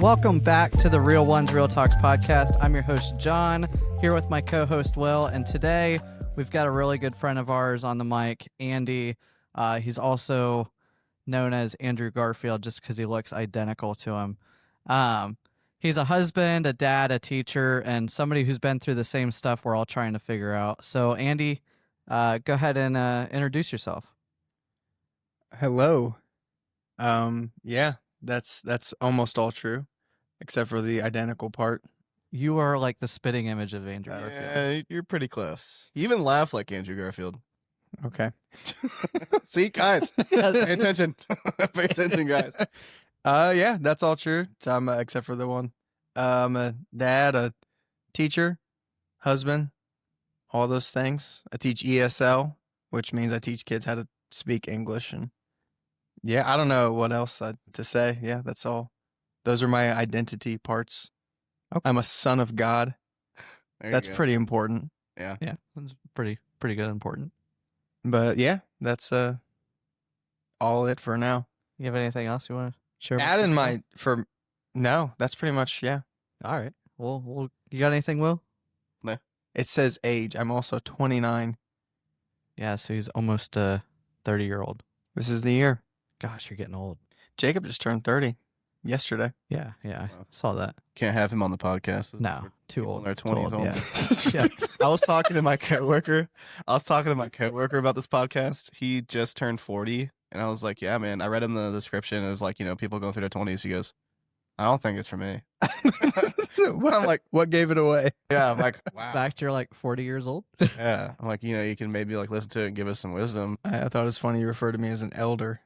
Welcome back to the Real Ones Real Talks podcast. I'm your host, John, here with my co-host, Will, and today we've got a really good friend of ours on the mic, Andy. He's also known as Andrew Garfield just because he looks identical to him. He's a husband, a dad, a teacher, and somebody who's been through the same stuff we're all trying to figure out. So, Andy, go ahead and introduce yourself. Hello. Yeah, that's almost all true, except for the identical part. You are like the spitting image of Andrew Garfield. Yeah, you're pretty close. You even laugh like Andrew Garfield. Okay. See, guys, pay attention. Pay attention, guys. Yeah, that's all true. Except for the one. I'm a dad, a teacher, husband, all those things. I teach ESL, which means I teach kids how to speak English, and yeah, I don't know what else to say. Yeah, that's all. Those are my identity parts. Okay. I'm a son of God. That's pretty important. Yeah. Yeah, that's pretty good, important. But yeah, that's all it for now. You have anything else you want to share? Add in no, that's pretty much, yeah. All right. Well, you got anything, Will? No. It says age. I'm also 29. Yeah, so he's almost a 30-year-old. This is the year. Gosh, you're getting old. Jacob just turned 30 yesterday. Yeah, I saw that. Can't have him on the podcast. No, too old. In their 20s only. Yeah. I was talking to my coworker. About this podcast. He just turned 40, and I was like, "Yeah, man." I read in the description. It was like, people going through their 20s. He goes, "I don't think it's for me." I'm like, what gave it away? Yeah, I'm like, wow. Back to you're like 40 years old. Yeah, I'm like, you can maybe like listen to it and give us some wisdom. I thought it was funny you referred to me as an elder.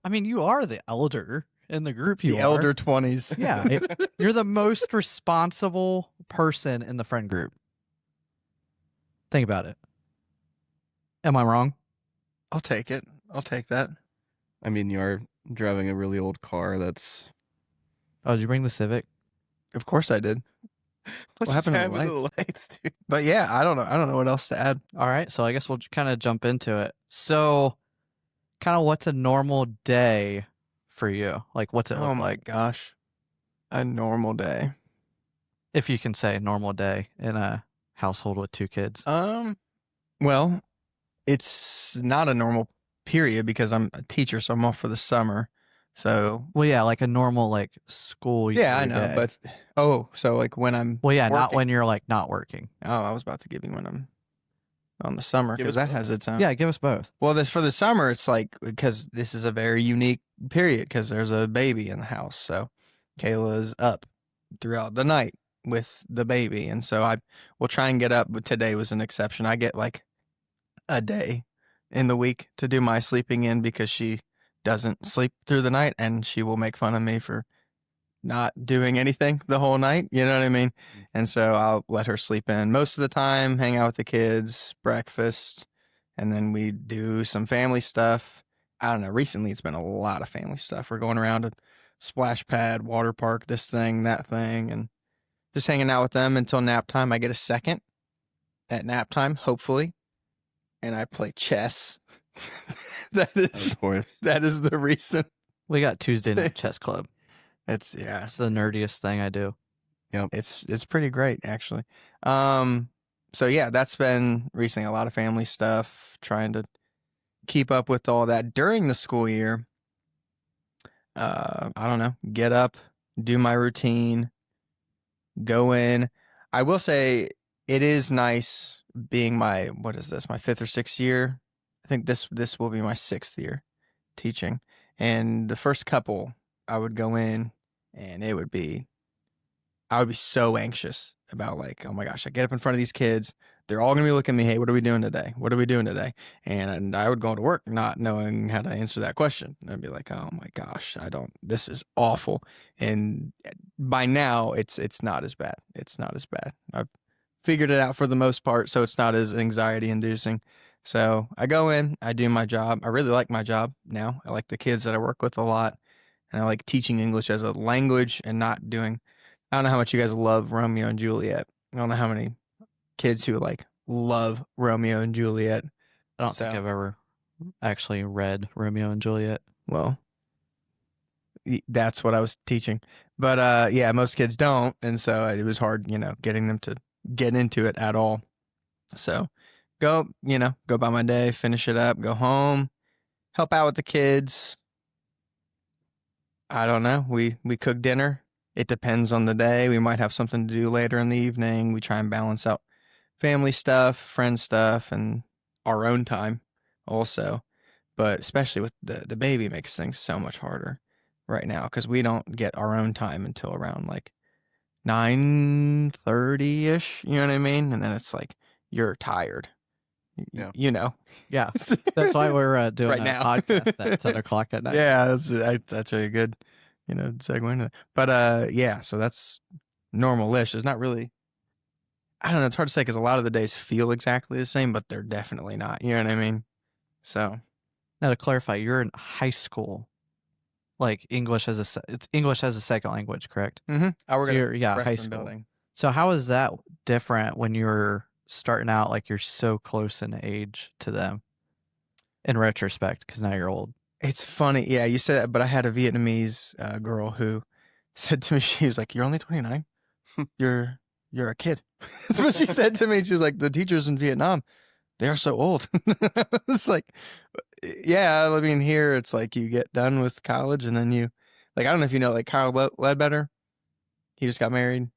I mean, you are the elder in the group. The elder 20s. Yeah, you're the most responsible person in the friend group. Think about it. Am I wrong? I'll take it. I'll take that. I mean, you are driving a really old car. That's. Oh, did you bring the Civic? Of course I did. What happened to the lights, dude? But yeah, I don't know what else to add. All right, so I guess we'll kind of jump into it. So, kind of what's a normal day for you? Like, what's it look Oh my like? gosh. A normal day. If you can say normal day in a household with 2 kids. Well, it's not a normal period because I'm a teacher, so I'm off for the summer. So, Well, yeah, like a normal like school year. yeah, I know, day. but so like when I'm Well, yeah, not working. when you're like not working. Oh, I was about to give you when I'm on the summer Give because us that has both. its own. Yeah, give us both. Well, for the summer, it's like because this is a very unique period because there's a baby in the house. So Kayla's up throughout the night with the baby, and so I will try and get up. But today was an exception. I get like a day in the week to do my sleeping in because she doesn't sleep through the night, and she will make fun of me for not doing anything the whole night. You know what I mean? And so I'll let her sleep in most of the time, hang out with the kids, breakfast, and then we do some family stuff. I don't know. Recently, it's been a lot of family stuff. We're going around a splash pad, water park, this thing, that thing, and just hanging out with them until nap time. I get a second at nap time, hopefully, and I play chess. Of course. That is the reason. We got Tuesday night chess club. It's That's the nerdiest thing I do. It's pretty great actually. So yeah, that's been recently a lot of family stuff, trying to keep up with all that during the school year. I don't know, get up, do my routine, go in. I will say it is nice being my 5th or 6th year. I think this will be my 6th year teaching. And the first couple, I would go in and I would be so anxious about like, oh my gosh, I get up in front of these kids. They're all going to be looking at me. Hey, what are we doing today? What are we doing today? And I would go to work not knowing how to answer that question. And I'd be like, oh my gosh, this is awful. And by now it's not as bad. It's not as bad. I've figured it out for the most part, so it's not as anxiety inducing. So I go in, I do my job. I really like my job now. I like the kids that I work with a lot, and I like teaching English as a language and not doing. I don't know how much you guys love Romeo and Juliet. I don't know how many kids who like love Romeo and Juliet. I don't think I've ever actually read Romeo and Juliet. Well, That's what I was teaching. But yeah, most kids don't, and so it was hard, getting them to get into it at all. So go by my day, finish it up, go home, help out with the kids. I don't know. We cook dinner. It depends on the day. We might have something to do later in the evening. We try and balance out family stuff, friend stuff, and our own time also. But especially with the baby makes things so much harder right now because we don't get our own time until around like 9:30-ish, you know what I mean? And then it's like you're tired. Yeah. Yeah. That's why we're doing Right a now. podcast at 10 o'clock at night. Yeah, that's a good, segue into that. But yeah, so that's normal-ish. There's not really, I don't know, it's hard to say because a lot of the days feel exactly the same, but they're definitely not. You know what I mean? So Now to clarify, you're in high school, like it's English as a second language, correct? I work So at you're, a high freshman school. building. So how is that different when you're starting out, like you're so close in age to them in retrospect, because now you're old? It's funny. Yeah, you said that, but I had a Vietnamese girl who said to me, she was like, "You're only 29. You're a kid." That's what she said to me. She was like, "The teachers in Vietnam, they are so old." It's like, yeah, I mean, here it's like you get done with college and then I don't know if you know, like Kyle Ledbetter. He just got married.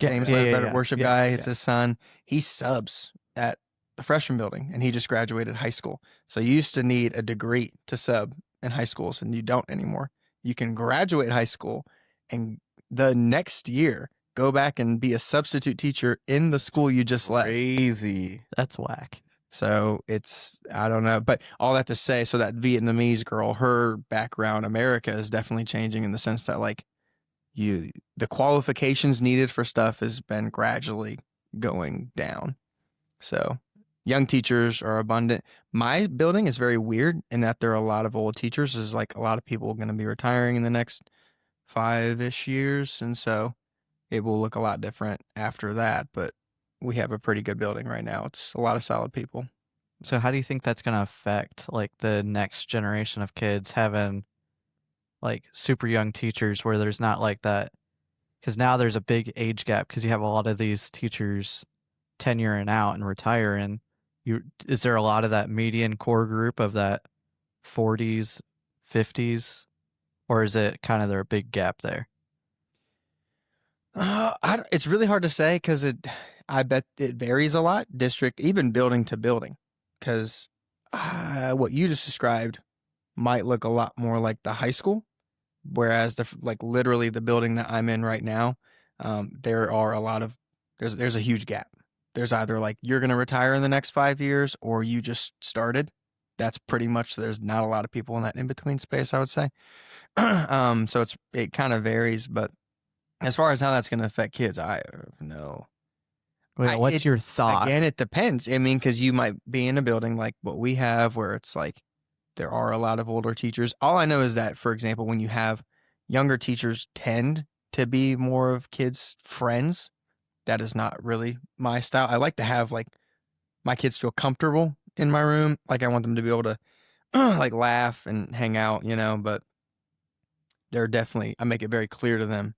James Ledbetter, worship guy. It's his son. He subs at the freshman building, and he just graduated high school. So you used to need a degree to sub in high schools, and you don't anymore. You can graduate high school, and the next year go back and be a substitute teacher in the school you just left. Crazy. That's whack. So I don't know, but all that to say, so that Vietnamese girl, her background, America is definitely changing in the sense that like the qualifications needed for stuff has been gradually going down. So young teachers are abundant. My building is very weird in that there are a lot of old teachers. There's like a lot of people going to be retiring in the next 5-ish years. And so it will look a lot different after that. But we have a pretty good building right now. It's a lot of solid people. So how do you think that's going to affect like the next generation of kids having like super young teachers where there's not like that? Because now there's a big age gap because you have a lot of these teachers tenuring out and retiring. Is there a lot of that median core group of that 40s, 50s, or is it kind of there a big gap there? It's really hard to say because I bet it varies a lot, district, even building to building. Because what you just described might look a lot more like the high school, whereas literally the building that I'm in right now, there are there's a huge gap. There's either like you're going to retire in the next 5 years or you just started. That's pretty much, there's not a lot of people in that in-between space, I would say. So it kind of varies, but as far as how that's going to affect kids, I have no. Wait, what's your thought? Again, it depends. I mean, because you might be in a building like what we have where it's like there are a lot of older teachers. All I know is that, for example, when you have younger teachers tend to be more of kids' friends. That is not really my style. I like to have like my kids feel comfortable in my room. Like I want them to be able to like laugh and hang out, but they're definitely, I make it very clear to them,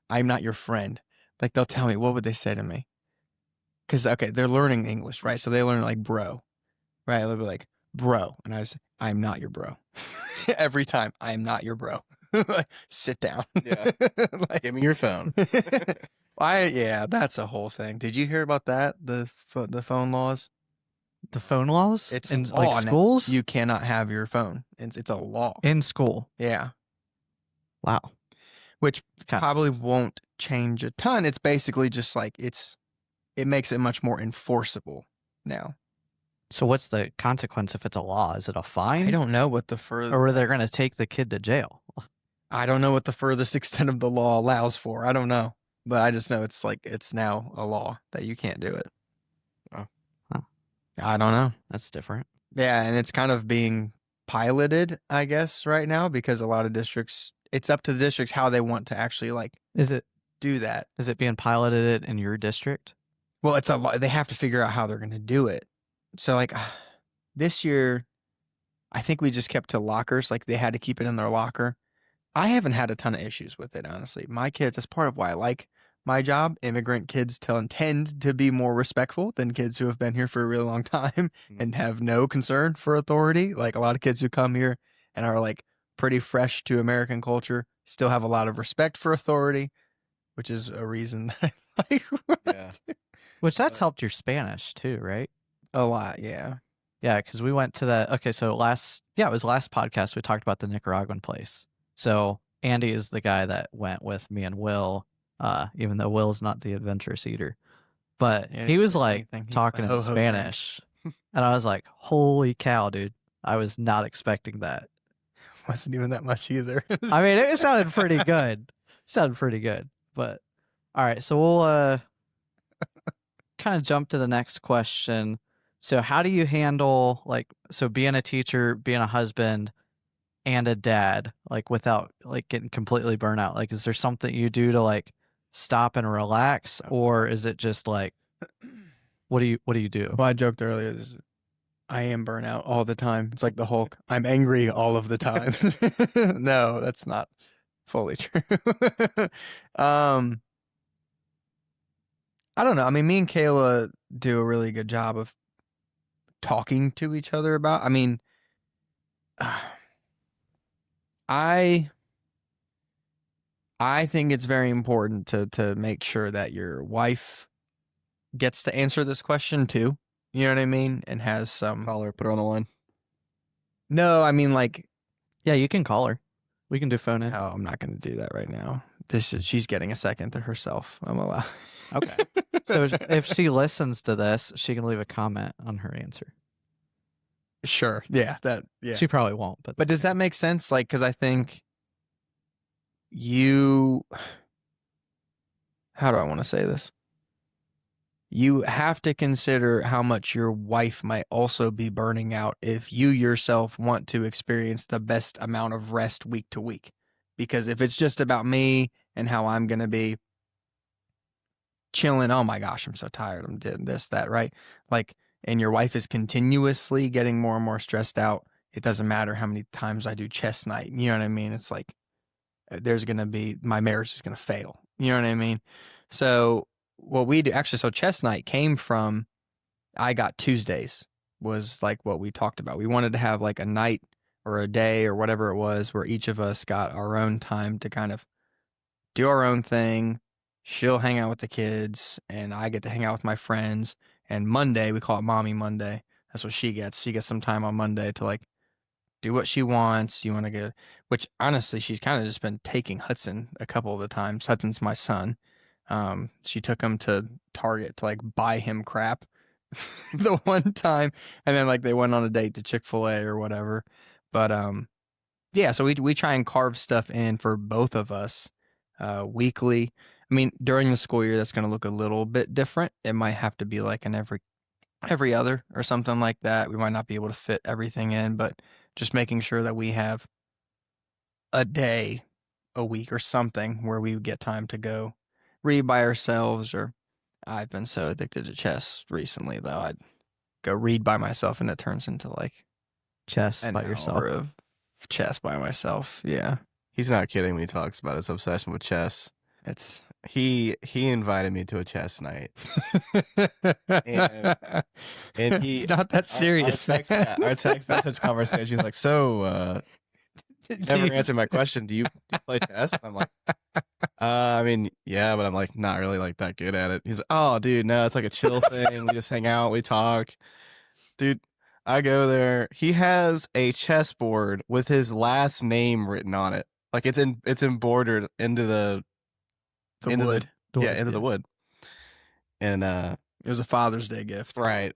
I'm not your friend. Like they'll tell me, what would they say to me? Because, okay, they're learning English, right? So they learn like bro, right? They'll be like, bro. And I'm not your bro. Every time, I am not your bro. Sit down. Yeah. Give me your phone. Yeah, that's a whole thing. Did you hear about that? The phone laws? The phone laws? It's in law like now. schools? You cannot have your phone. It's a law. In school? Yeah. Wow. Which probably won't change a ton. It's basically just like it makes it much more enforceable now. So what's the consequence if it's a law? Is it a fine? I don't know what the furthest... Or are they going to take the kid to jail? I don't know what the furthest extent of the law allows for. I don't know. But I just know it's now a law that you can't do it. Oh. Huh. I don't know. That's different. Yeah, and it's kind of being piloted, I guess, right now because a lot of districts, it's up to the districts how they want to actually do that. Is it being piloted in your district? Well, it's a lot. They have to figure out how they're going to do it. So this year, I think we just kept to lockers. Like they had to keep it in their locker. I haven't had a ton of issues with it, honestly. My kids, that's part of why I like my job. Immigrant kids tend to be more respectful than kids who have been here for a really long time and have no concern for authority. Like a lot of kids who come here and are like pretty fresh to American culture still have a lot of respect for authority, which is a reason that I like Yeah. Which that's helped your Spanish too, right? a lot. Yeah. Yeah, because we went to that. Okay, so it was last podcast we talked about the Nicaraguan place. So Andy is the guy that went with me and Will, even though Will's not the adventurous eater. But Yeah, he was like like anything. He's talking the in ho-ho Spanish. And I was like, holy cow, dude. I was not expecting that. Wasn't even that much either. I mean, it sounded pretty good. But all right, so we'll kind of jump to the next question. So how do you handle being a teacher, being a husband, and a dad, like without like getting completely burnt out? Like, is there something you do to like stop and relax, or is it just like what do you do? Well, I joked earlier. I am burnout all the time. It's like the Hulk. I'm angry all of the time. No, that's not fully true. I don't know. I mean, me and Kayla do a really good job of talking to each other about. I mean, I think it's very important to make sure that your wife gets to answer this question too. You know what I mean? And has some. Call her, put her on the line. No, I mean like. Yeah, you can call her. We can do phone in. No, I'm not going to do that right now. She's getting a second to herself. I'm allowed. Okay. So if she listens to this, she can leave a comment on her answer. Sure. Yeah. Yeah. She probably won't, But does that make sense? Like, because I think you. How do I want to say this? You have to consider how much your wife might also be burning out if you yourself want to experience the best amount of rest week to week. Because if it's just about me and how I'm going to be chilling, oh my gosh, I'm so tired, I'm doing this, that, right? Like, and your wife is continuously getting more and more stressed out. It doesn't matter how many times I do chess night. You know what I mean? It's like, there's going to be, my marriage is going to fail. You know what I mean? So what we do, actually, so chess night came from, I got Tuesdays was like what we talked about. We wanted to have like a night or a day or whatever it was where each of us got our own time to kind of do our own thing. She'll hang out with the kids and I get to hang out with my friends. And Monday, we call it Mommy Monday. That's what she gets. She gets some time on Monday to like do what she wants. You want to go, which honestly, she's kind of just been taking Hudson a couple of the times. Hudson's my son. She took him to Target to like buy him crap the one time. And then like they went on a date to Chick-fil-A or whatever. But yeah, so we try and carve stuff in for both of us weekly. I mean, during the school year, that's going to look a little bit different. It might have to be like an every other or something like that. We might not be able to fit everything in, but just making sure that we have a day a week or something where we get time to go read by ourselves. Or I've been so addicted to chess recently, though, I'd go read by myself and it turns into like chess an by hour yourself. of chess by myself. Yeah. He's not kidding when he talks about his obsession with chess. It's He invited me to a chess night. And he it's not that serious, our man. our text message conversation, he's like, so never answered my question. Do you play chess? I'm like, I mean, yeah, but I'm like not really like that good at it. He's like, oh dude, no, it's like a chill thing. We just hang out, we talk. Dude, I go there. He has a chessboard with his last name written on it. Like it's embroidered into the wood. into the wood. And It was a Father's Day gift. right.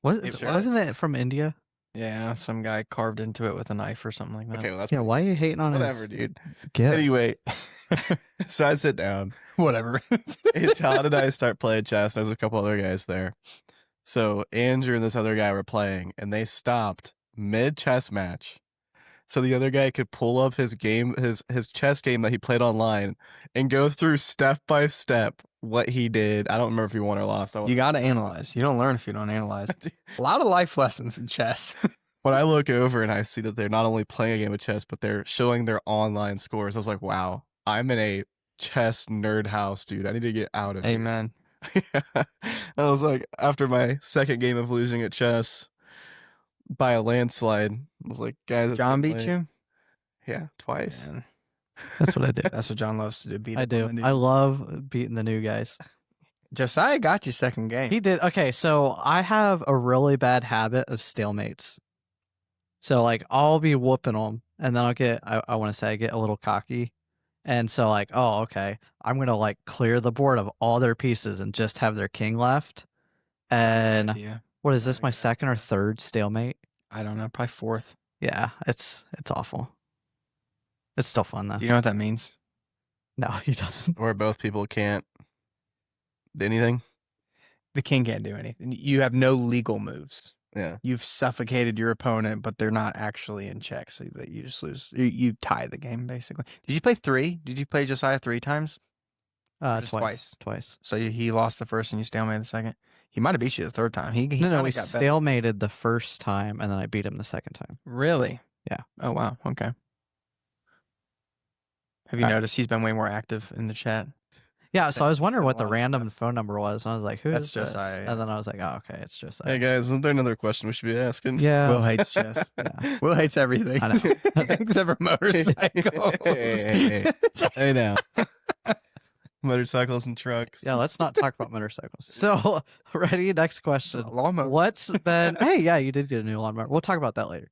Wasn't it from India? Yeah, some guy carved into it with a knife or something like that. Okay, well that's Yeah, why are you hating on whatever, his dude. gift? Anyway, so I sit down. Whatever. And John and I start playing chess. There's a couple other guys there. So Andrew and this other guy were playing, and they stopped mid chess match, so the other guy could pull up his game, his chess game that he played online, and go through step by step what he did. I don't remember if he won or lost. You got to analyze. You don't learn if you don't analyze. A lot of life lessons in chess. when I look over and I see that they're not only playing a game of chess, but they're showing their online scores, I was like, wow, I'm in a chess nerd house, dude. I need to get out of here. Amen. I was like, after my second game of losing at chess by a landslide, I was like, guys, it's John getting beat late. you? Yeah, twice. Man. That's what I do. That's what John loves to do. Beat I up do. on the I dudes. love beating the new guys. Josiah got you second game. He did. Okay, so I have a really bad habit of stalemates. So like I'll be whooping them, and then I want to say I get a little cocky, and so like, oh okay, I'm gonna like clear the board of all their pieces and just have their king left. And Yeah. what is this? My second or third stalemate? I don't know. Probably fourth. Yeah, it's awful. It's still fun though. Do you know what that means? No, he doesn't. Where both people can't do anything. The king can't do anything. You have no legal moves. Yeah. You've suffocated your opponent, but they're not actually in check, so that you just lose. You tie the game basically. Did you play 3? Did you play Josiah 3 times? Just Twice. So he lost the first and you stalemated the second. He might have beat you the third time. He No, kinda we got better. stalemated the first time, and then I beat him the second time. Really? Yeah. Oh wow. Okay. Have you noticed he's been way more active in the chat? Yeah, so I was wondering said a what the lot of random phone number was, and I was like, "Who That's is this?" Josiah, yeah. And then I was like, "Oh, okay, it's Josiah." Hey guys, isn't there another question we should be asking? Yeah. Will hates chess. Yeah. Will hates everything. I know. Except for motorcycles. Hey now. Motorcycles and trucks. Yeah, let's not talk about motorcycles. So, ready? Next question. Lawnmower. What's been? Hey, yeah, you did get a new lawnmower. We'll talk about that later.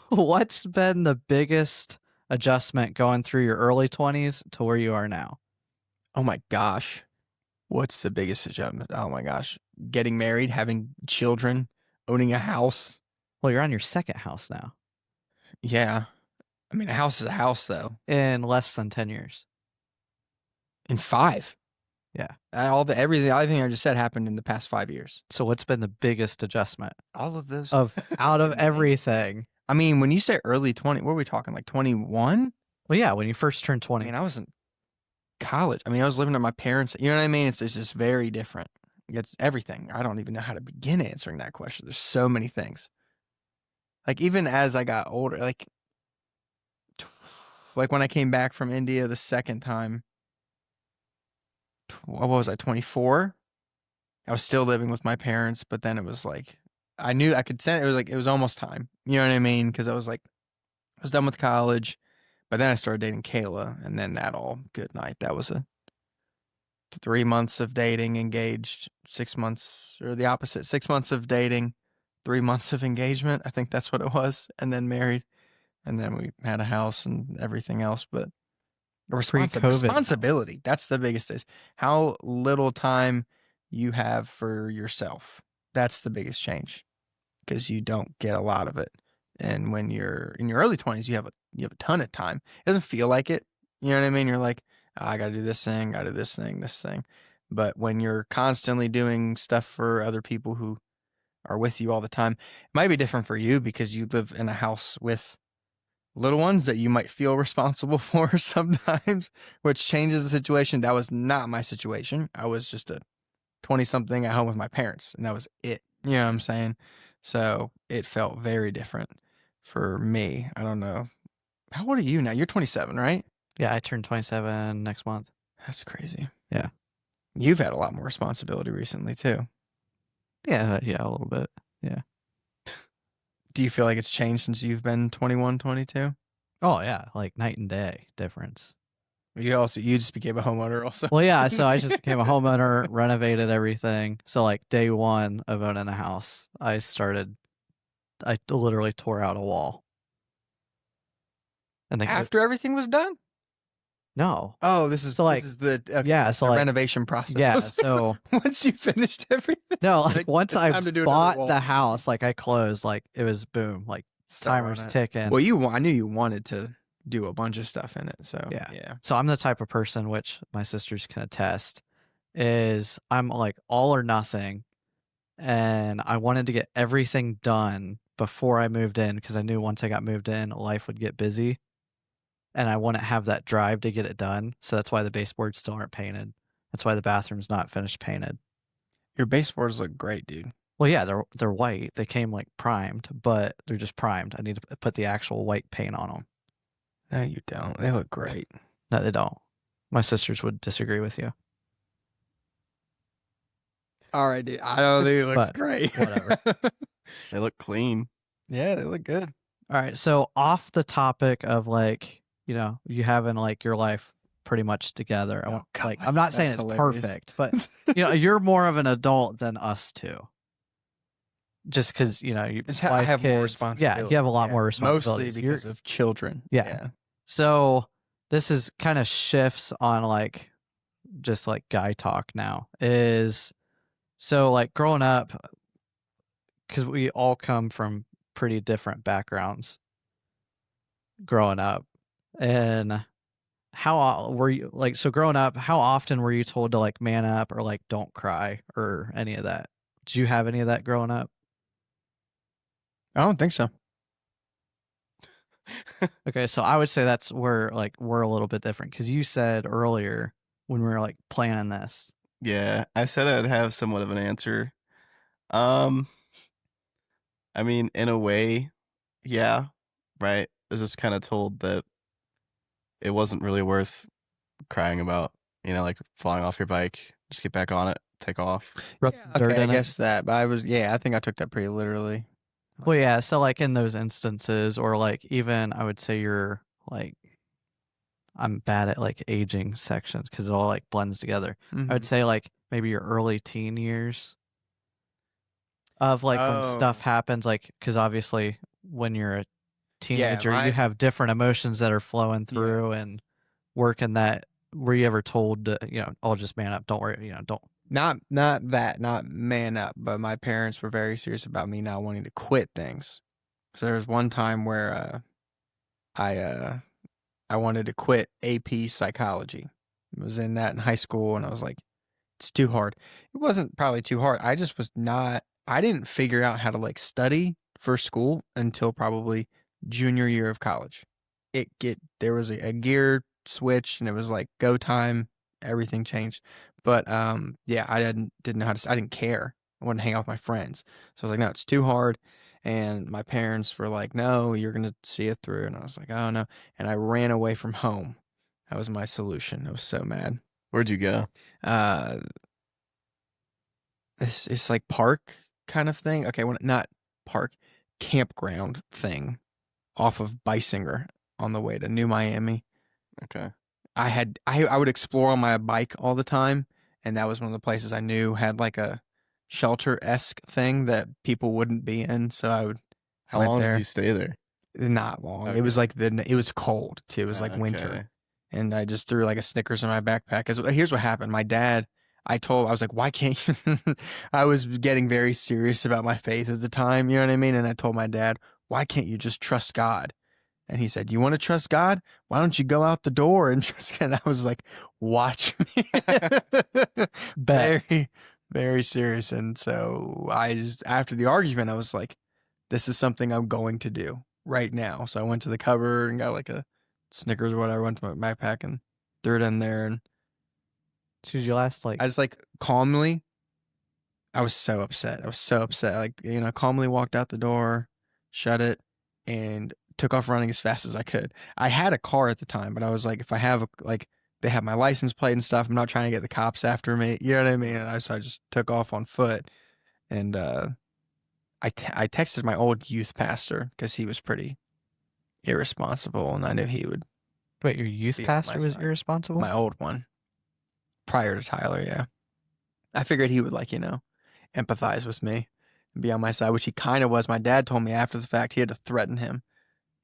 What's been the biggest adjustment going through your early 20s to where you are now? Oh my gosh. What's the biggest adjustment? Oh my gosh. Getting married, having children, owning a house. Well, you're on your second house now Yeah. I mean, a house is a house, though. in less than 10 years. In 5. Yeah. Everything I just said happened in the past 5 years. So, what's been the biggest adjustment All of those. out of everything? I mean, when you say early 20, what are we talking? Like 21? Well, yeah, when you first turned 20. I mean, I was in college. I mean, I was living at my parents'. You know what I mean? It's just very different. It's everything. I don't even know how to begin answering that question. There's so many things. Like, even as I got older, like when I came back from India the second time, what was I, 24? I was still living with my parents, but then it was like, I knew I could sense it was like, it was almost time. You know what I mean? Because I was done with college, but then I started dating Kayla, and then that all good night. That was a 3 months of dating, engaged, 6 months, or the opposite, 6 months of dating, 3 months of engagement. I think that's what it was. And then married. And then we had a house and everything else. But Pre-COVID responsibility, that's the biggest thing. How little time you have for yourself. That's the biggest change, because you don't get a lot of it. And when you're in your early 20s, you have a ton of time. It doesn't feel like it. You know what I mean? You're like, oh, I got to do this thing, got to do this thing. But when you're constantly doing stuff for other people who are with you all the time, it might be different for you because you live in a house with little ones that you might feel responsible for sometimes, which changes the situation. That was not my situation. I was just a 20-something at home with my parents, and that was it. You know what I'm saying? So it felt very different for me. I don't know. How old are you now? You're 27, right? Yeah, I turned 27 next month. That's crazy. Yeah. You've had a lot more responsibility recently, too. Yeah, a little bit. Yeah. Do you feel like it's changed since you've been 21, 22? Oh, yeah, like night and day difference. You just became a homeowner also. Well, yeah, so I just became a homeowner, renovated everything. So like day one of owning a house, I literally tore out a wall. And then After everything was done? no. Oh, this is the yeah, so like renovation process. Yeah, so once you finished everything. no, like once it's I time to do another bought wall. the house, like I closed, like it was boom, like timer's ticking. Well, I knew you wanted to do a bunch of stuff in it, so yeah. So I'm the type of person, which my sisters can attest, is I'm like all or nothing, and I wanted to get everything done before I moved in because I knew once I got moved in, life would get busy, and I wouldn't have that drive to get it done. So that's why the baseboards still aren't painted. That's why the bathroom's not finished painted. Your baseboards look great, dude. Well, yeah, they're white. They came like primed, but they're just primed. I need to put the actual white paint on them. No, you don't. They look great. No, they don't. My sisters would disagree with you. All right, dude. I don't think it looks But great. whatever. They look clean. Yeah, they look good. All right, so off the topic of like, you having like your life pretty much together. Oh, God, I'm not saying that's it's hilarious. perfect, but you're more of an adult than us two. Just because you I have kids, more responsibility. Yeah, you have a lot more responsibilities. Mostly because of children. Yeah. So this is kind of shifts on like just like guy talk now. So like growing up, because we all come from pretty different backgrounds growing up, and were you like, so growing up, how often were you told to like man up or like don't cry or any of that? Did you have any of that growing up? I don't think so. Okay, so I would say that's where like we're a little bit different, because you said earlier when we were like planning this. Yeah, I said I'd have somewhat of an answer. I mean, in a way, yeah, right. I was just kind of told that it wasn't really worth crying about, like falling off your bike. Just get back on it, take off. Dirt Okay, I in it. guess that. But I think I took that pretty literally. Well, yeah, so like in those instances, or like even I would say you're like, I'm bad at like aging sections because it all like blends together. I would Mhm. say like maybe your early teen years of like when stuff Oh. happens, like, because obviously when you're a teenager, my- you have different emotions that are flowing through and working that. Were you ever told to, I'll just man up, don't worry, don't. Not man up, but my parents were very serious about me not wanting to quit things. So there was one time where I wanted to quit AP psychology. I was in that in high school, and I was like, it's too hard. It wasn't probably too hard. I just was not. I didn't figure out how to like study for school until probably junior year of college. There was a gear switch, and it was like go time. Everything changed. But yeah, I didn't know how to. I didn't care. I wanted to hang out with my friends. So I was like, no, it's too hard. And my parents were like, no, you're gonna see it through. And I was like, oh no. And I ran away from home. That was my solution. I was so mad. Where'd you go? It's like park kind of thing. Okay, well, not park, campground thing off of Bisinger on the way to New Miami. Okay. I would explore on my bike all the time, and that was one of the places I knew had like a shelter-esque thing that people wouldn't be in. So I would. How went long there. did you stay there? Not long. Okay. It was like it was cold too. It was like winter. Okay. And I just threw like a Snickers in my backpack. Here's what happened. My dad, I was like, why can't you? I was getting very serious about my faith at the time. You know what I mean? And I told my dad, why can't you just trust God? And he said, you want to trust God? Why don't you go out the door and trust God? And I was like, watch me. Very, very serious. And so after the argument, I was like, this is something I'm going to do right now. So I went to the cupboard and got like a Snickers or whatever, went to my backpack and threw it in there. And So did you last like, I just like calmly, I was so upset. Like, calmly walked out the door, shut it, and took off running as fast as I could. I had a car at the time, but I was like, if I have they have my license plate and stuff, I'm not trying to get the cops after me. You know what I mean? And so I just took off on foot. And I texted my old youth pastor because he was pretty irresponsible, and I knew he would. wait, your youth Be on pastor my was side. irresponsible? My old one, prior to Tyler, yeah. I figured he would empathize with me and be on my side, which he kind of was. My dad told me after the fact he had to threaten him.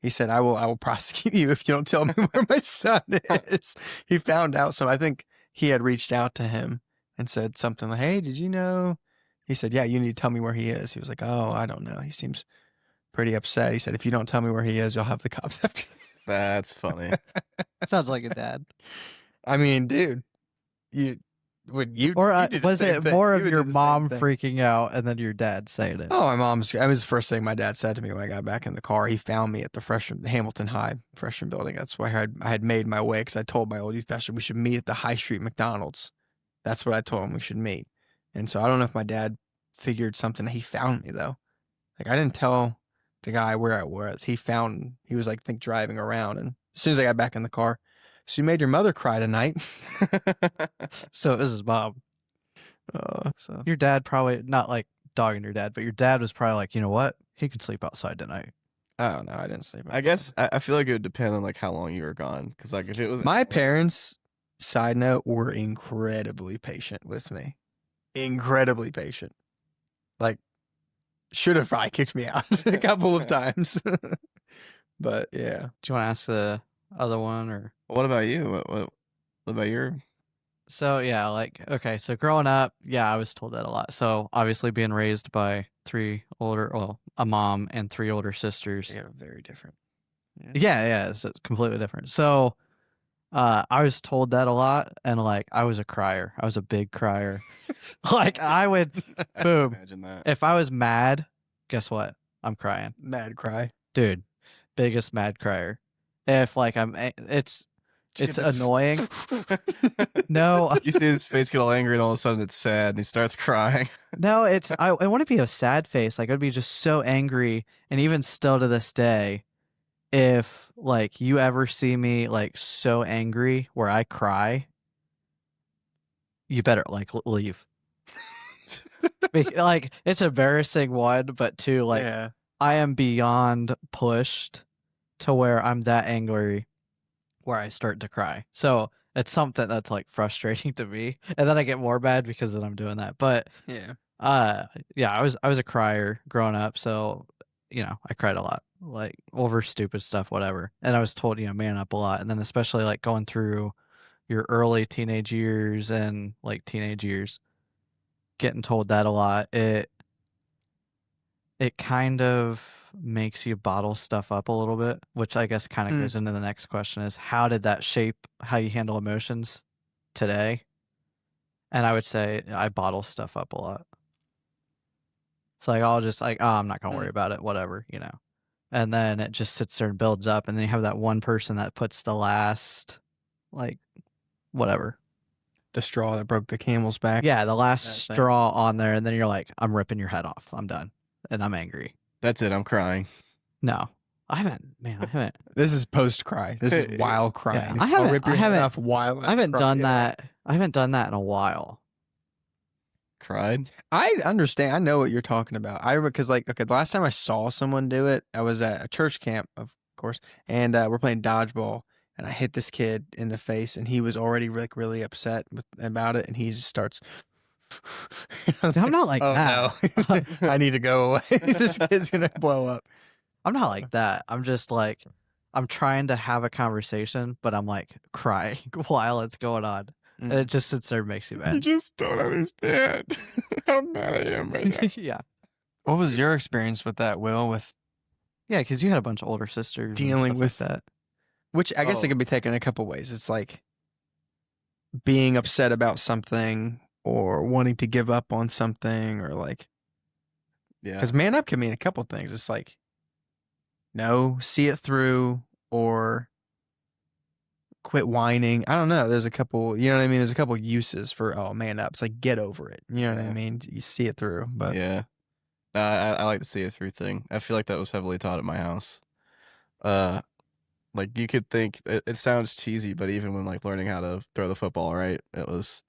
He said, I will prosecute you if you don't tell me where my son is. He found out, so I think he had reached out to him and said something like, hey, did you know? He said, yeah, you need to tell me where he is. He was like, oh, I don't know. He seems pretty upset. He said, if you don't tell me where he is, you'll have the cops after you. That's funny. Sounds like a dad. I mean, dude, Or did the was same it thing. more You of would your do the same mom thing. freaking out and then your dad saying it? Oh, I was the first thing my dad said to me when I got back in the car. He found me at the Hamilton High freshman building. That's why I had made my way, because I told my old youth pastor we should meet at the High Street McDonald's. That's what I told him we should meet. And so I don't know if my dad figured something. He found me though. Like I didn't tell the guy where I was. He was like, think driving around. And as soon as I got back in the car, so you made your mother cry tonight. So this is Bob. So Your dad probably, not like dogging your dad, but your dad was probably like, you know what? He can sleep outside tonight. oh no, I didn't sleep. I guess I feel like it would depend on like how long you were gone. Because like if it was My parents, side note, were incredibly patient with me. Incredibly patient. Like, should have probably kicked me out a couple of times. But yeah. Do you want to ask the other one or? What about you? What about your? So yeah, like, okay, so growing up, yeah, I was told that a lot. So obviously being raised by a mom and 3 older sisters. Yeah, very different. Yeah, it's completely different. So I was told that a lot, and like I was a crier. I was a big crier. Like I would boom. Imagine that. If I was mad, guess what? I'm crying. Mad cry. Dude, biggest mad crier. If like it's annoying. No. You see his face get all angry and all of a sudden it's sad and he starts crying. No, I want to be a sad face. Like I'd be just so angry, and even still to this day, if like you ever see me like so angry where I cry, you better like leave. Like it's embarrassing, one, but two, like yeah. I am beyond pushed to where I'm that angry where I start to cry. So it's something that's like frustrating to me, and then I get more mad because then I'm doing that. But Yeah. yeah, I was a crier growing up, so you know I cried a lot, like over stupid stuff, whatever. And I was told, you know, man up a lot, and then especially like going through your early teenage years and like teenage years, getting told that a lot, it kind of makes you bottle stuff up a little bit, which I guess kind of goes into the next question is how did that shape how you handle emotions today? And I would say I bottle stuff up a lot. So like I'll just like, oh, I'm not gonna worry about it, whatever, you know. And then it just sits there and builds up, and then you have that one person that puts the last, like, whatever. The straw that broke the camel's back. Yeah, the last straw on there, and then you're like, I'm ripping your head off. I'm done. And I'm angry. That's it. I'm crying. No. I haven't. This is post cry. This is while crying. Yeah, I haven't done that. I haven't done that in a while. Cried? I understand. I know what you're talking about. Because like, okay, the last time I saw someone do it, I was at a church camp, of course, and we're playing dodgeball, and I hit this kid in the face, and he was already like really upset about it, and he just starts. I'm not like that. No. I need to go away. This kid's gonna blow up. I'm not like that. I'm just like, I'm trying to have a conversation, but I'm like crying while it's going on. And it just sits there and makes you mad. You just don't understand how mad I am right now. Yeah. What was your experience with that, Will? With yeah, because you had a bunch of older sisters dealing with like that. Which I guess it could be taken a couple ways. It's like being upset about something or wanting to give up on something, or like, yeah, because man up can mean a couple things. It's like, no, see it through, or quit whining. I don't know. There's a couple, you know what I mean? There's a couple uses for, oh, man up. It's like, get over it. You know what I mean? You see it through. But yeah, I like the see it through thing. I feel like that was heavily taught at my house. Like you could think it sounds cheesy, but even when like learning how to throw the football, right? It was,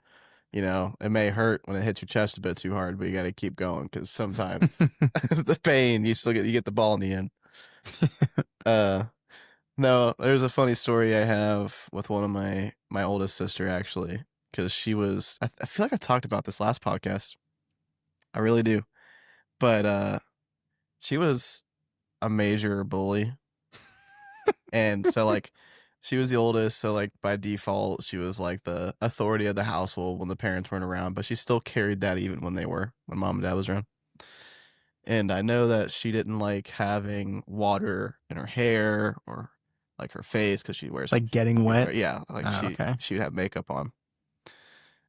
you know, it may hurt when it hits your chest a bit too hard, but you got to keep going because sometimes the pain, you get the ball in the end. No, there's a funny story I have with one of my oldest sister actually, because she was. I feel like I talked about this last podcast. I really do, but she was a major bully. And so like she was the oldest, so like by default she was like the authority of the household when the parents weren't around, but she still carried that even when mom and dad was around. And I know that she didn't like having water in her hair or like her face because she wears like getting wet. Yeah, like she would have makeup on.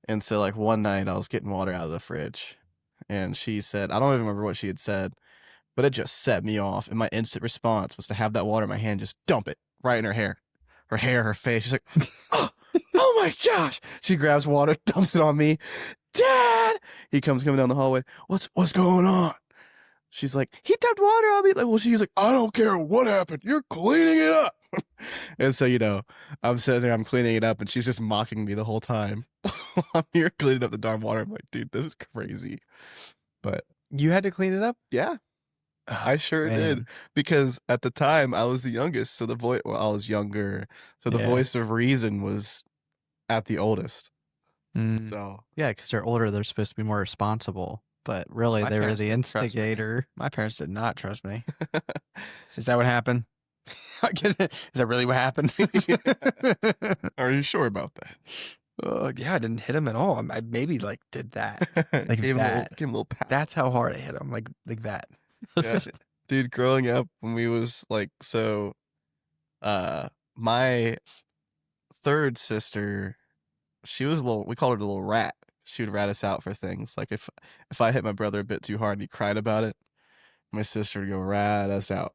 And so like one night I was getting water out of the fridge, and she said, I don't even remember what she had said, but it just set me off. And my instant response was to have that water in my hand, just dump it right in her hair, her face. She's like, oh my gosh. She grabs water, dumps it on me. Dad. He comes coming down the hallway. What's going on? She's like, he dumped water on me. Like, well, she's like, I don't care what happened. You're cleaning it up. And so, I'm sitting there, I'm cleaning it up, and she's just mocking me the whole time. I'm here cleaning up the darn water. I'm like, dude, this is crazy. But You had to clean it up? yeah, I sure did. Because at the time, I was the youngest. So I was younger. So the voice of reason was at the oldest. So Yeah, because they're older, they're supposed to be more responsible. But really, My they were parents the didn't trust me. instigator. My parents did not trust me. Is that what happened? Is that really what happened? Are you sure about that? Yeah, I didn't hit him at all. I maybe like did that. Like Gave that. him a little pat. That's how hard I hit him. Like that. Yeah. Dude, growing up when we was like, so my third sister, she was we called her the little rat. She would rat us out for things. Like if I hit my brother a bit too hard and he cried about it, my sister would go rat us out.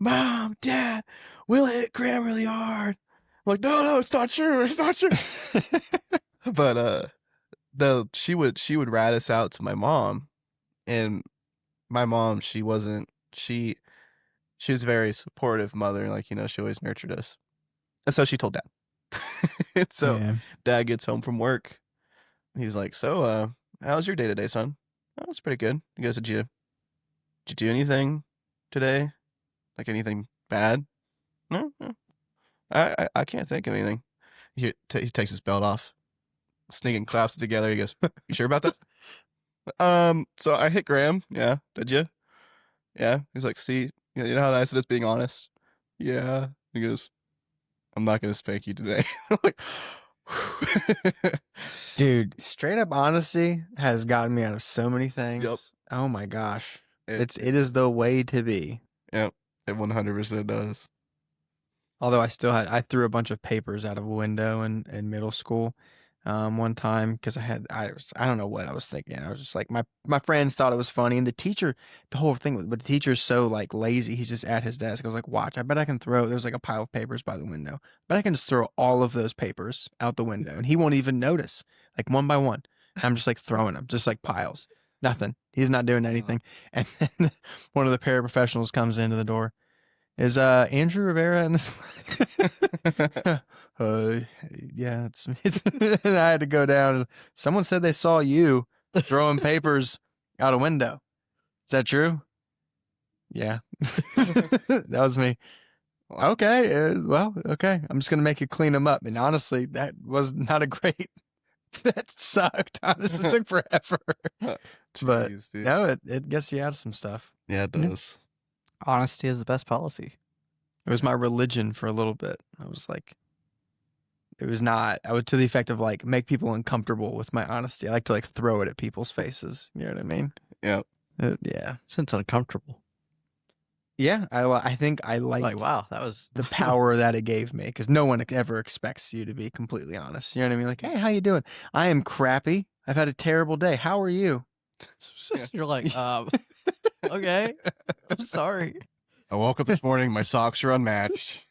Mom, Dad, Will hit Graham really hard. I'm like, no, it's not true. It's not true. But she would rat us out to my mom, and my mom, she was a very supportive mother. Like, she always nurtured us. And so she told Dad. And so Dad gets home from work. He's like, so, how's your day today, son? Oh, it's pretty good. He goes, did you do anything today? Like anything bad? No. I can't think of anything. He takes his belt off, sneaking claps it together. He goes, you sure about that? So I hit Graham. Yeah. Did you? Yeah. He's like, see, you know how nice it is being honest? Yeah. He goes, I'm not going to spank you today. I'm like, dude, straight up honesty has gotten me out of so many things. Yep. Oh my gosh. It is the way to be. Yep. It 100% does. Although I threw a bunch of papers out of a window in middle school one time because I don't know what I was thinking. I was just like, my friends thought it was funny, and the whole thing was, but the teacher's so like lazy, he's just at his desk. I was like, watch, I bet I can there's like a pile of papers by the window, but I can just throw all of those papers out the window and he won't even notice, like one by one. I'm just like throwing them, just like piles. Nothing. He's not doing anything. And then one of the paraprofessionals comes into the door. Is Andrew Rivera in this? Yeah, it's and I had to go down. Someone said they saw you throwing papers out a window. Is that true? Yeah, that was me. Okay, well, okay. I'm just gonna make you clean them up. And honestly, that was not a great. That sucked. Honestly, it took forever. But Jeez, dude. no, it gets you out of some stuff. Yeah, it does. Honesty is the best policy. It was my religion for a little bit. I was like, it was not. I would to the effect of like make people uncomfortable with my honesty. I like to like throw it at people's faces. You know what I mean? Yeah. Yeah. Since uncomfortable. Yeah. I think I liked Like, wow, that was the power that it gave me because no one ever expects you to be completely honest. You know what I mean? Like, hey, how you doing? I am crappy. I've had a terrible day. How are you? You're like, okay, I'm sorry. I woke up this morning, my socks are unmatched.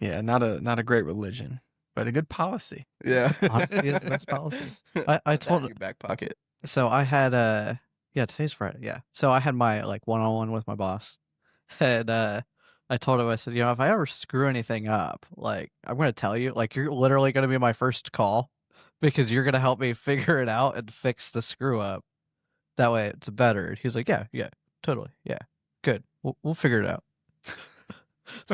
Yeah, not a great religion, but a good policy. Yeah. Honesty is the best policy. I told your back pocket. So I had today's Friday. Yeah. So I had my like one-on-one with my boss. And I told him, I said, if I ever screw anything up, like I'm gonna tell you, like you're literally gonna be my first call because you're gonna help me figure it out and fix the screw up. That way it's better. He's like, yeah, totally. Yeah. Good. We'll figure it out.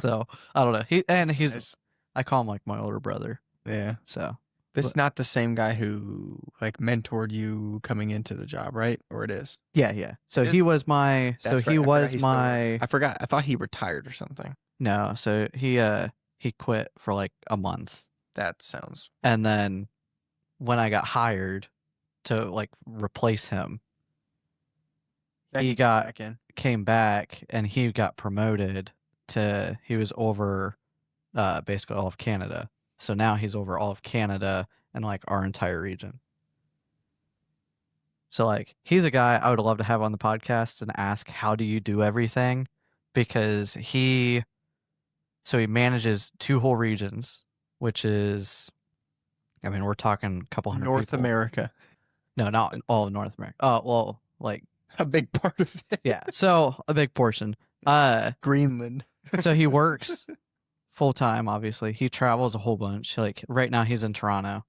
So I don't know. He's Nice. I call him like my older brother. Yeah. So This is not the same guy who like mentored you coming into the job, right? Or it is? yeah. So he was my That's he right. was my I forgot. I thought he retired or something. No, so he quit for like a month. That sounds. And then when I got hired to like replace him, came back and he got promoted to he was over basically all of Canada. So now he's over all of Canada and like our entire region. So like he's a guy I would love to have on the podcast and ask how do you do everything, because he manages 2 whole regions, which is I mean, we're talking a couple hundred North people. America. No, not all of North America. Oh, well, like, A big part of it. yeah. So a big portion. Greenland. So he works full time, obviously. He travels a whole bunch. Like right now he's in Toronto.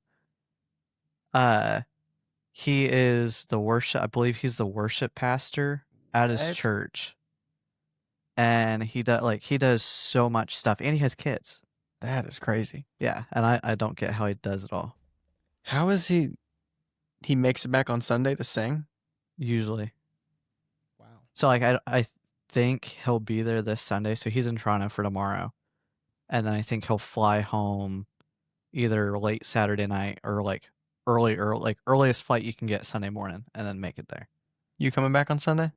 He is I believe he's the worship pastor at his What? church. And he does so much stuff, and he has kids. That is crazy. Yeah, and I don't get how he does it all. How is he makes it back on Sunday to sing? Usually. Wow. So like I think he'll be there this Sunday. So he's in Toronto for tomorrow. And then I think he'll fly home either late Saturday night or like earliest flight you can get Sunday morning, and then make it there. You coming back on Sunday?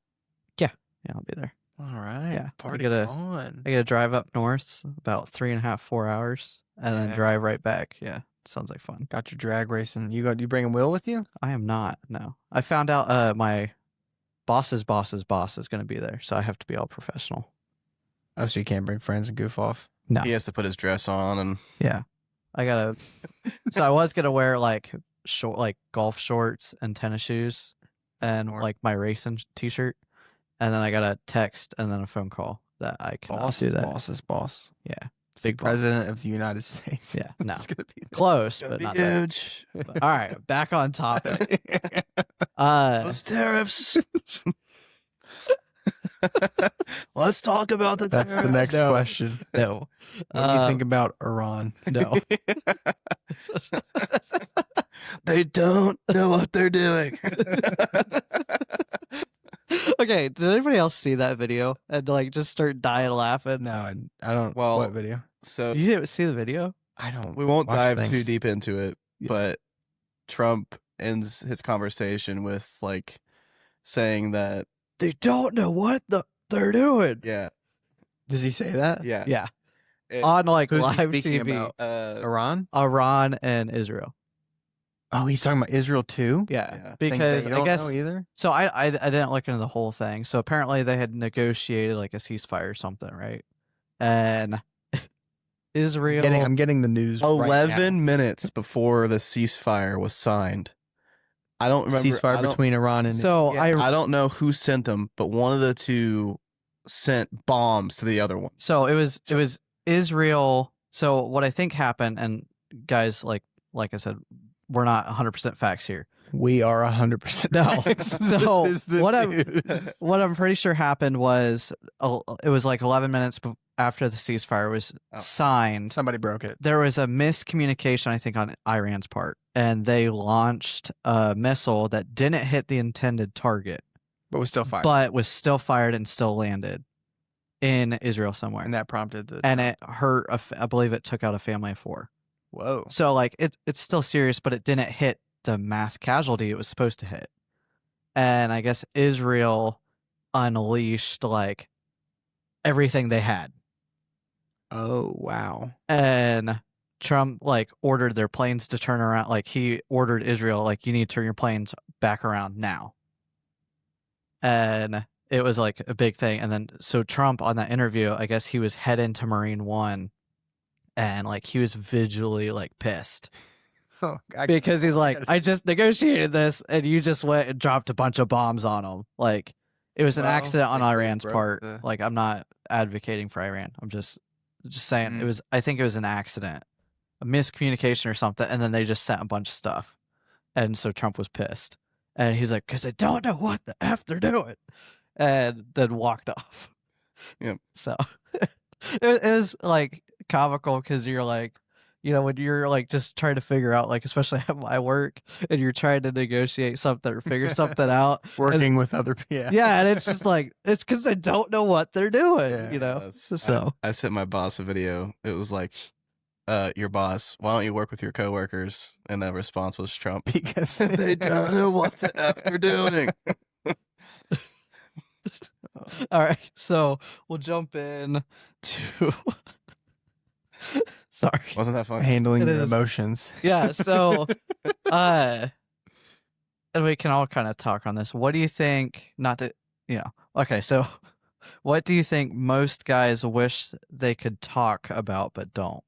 Yeah, I'll be there. All right. Yeah, Party on. I gotta drive up north about 3.5, 4 hours, and then Yeah. drive right back. Yeah, sounds like fun. Got your drag racing. You bringing Will with you? I am not. No, I found out my boss's boss's boss is gonna be there, so I have to be all professional. Oh, so you can't bring friends and goof off? No. He has to put his dress on and Yeah, I gotta. So I was gonna wear like golf shorts and tennis shoes, and Or- like my racing t-shirt, and then I got a text and then a phone call that I cannot Boss do is that. boss's boss. Yeah, Big boss. President of the United States. Yeah, no, It's gonna be close, but not that. huge. But, all right, back on topic. Those tariffs. Let's talk about the That's tariffs. the next No. question. No, What do you think about Iran? no. They don't know what they're doing. Okay, did anybody else see that video and like just start dying laughing? No, I don't. Well, what video? So You didn't see the video? I don't. we won't watch dive too things. deep into it, Yeah. but Trump ends his conversation with like saying that They don't know what they're doing. yeah, Does he say that? yeah, Yeah, It- on like Who's he live speaking TV. about? uh, Iran? Iran and Israel. Oh, he's talking about Israel too. Yeah, Yeah. Think because they I don't guess know either. so. I didn't look into the whole thing. So apparently they had negotiated like a ceasefire or something, right? And Israel. I'm getting the news. right 11 minutes before the ceasefire was signed. I don't now. remember. Ceasefire I don't- between Iran and So yeah. I I don't know who sent them, but one of the two sent bombs to the other one. So it was Israel. So what I think happened, and guys, like I said, we're not 100% facts here. We are 100%. No. facts. So This is the what news. What I'm pretty sure happened was it was like 11 minutes after the ceasefire was Oh. signed. Somebody broke it. There was a miscommunication, I think, on Iran's part, and they launched a missile that didn't hit the intended target, But was still fired. but was still fired and still landed in Israel somewhere. And that prompted the. And it hurt. I believe it took out a family of 4. Whoa. So like it's still serious, but it didn't hit the mass casualty it was supposed to hit. And I guess Israel unleashed like everything they had. Oh wow. And Trump like ordered their planes to turn around. Like he ordered Israel, like, you need to turn your planes back around now. And it was like a big thing. And then so Trump on that interview, I guess he was heading to Marine One, and like he was visually like pissed. Oh, Because he's like, I just negotiated this, and you just went and dropped a bunch of bombs on them. Like, it was an Well, accident on they Iran's broke part. the- Like, I'm not advocating for Iran. I'm just saying Mhm. it was. I think it was an accident, a miscommunication or something, and then they just sent a bunch of stuff, and so Trump was pissed, and he's like, because they don't know what the f they're doing, and then walked off. Yep. So it was like comical because you're like, you know, when you're like just trying to figure out, like, especially at my work, and you're trying to negotiate something or figure something out. Working with other people. Yeah, and it's just like, it's because they don't know what they're doing, Yeah, you know? That's- So, I sent my boss a video. It was like, your boss, why don't you work with your coworkers? And the response was Trump. Because They don't know what the F they're doing. all right. So we'll jump in to. Sorry. Wasn't that fun? handling It your is. emotions. Yeah. So, and we can all kind of talk on this. What do you think? Not to, okay. So, what do you think most guys wish they could talk about but don't?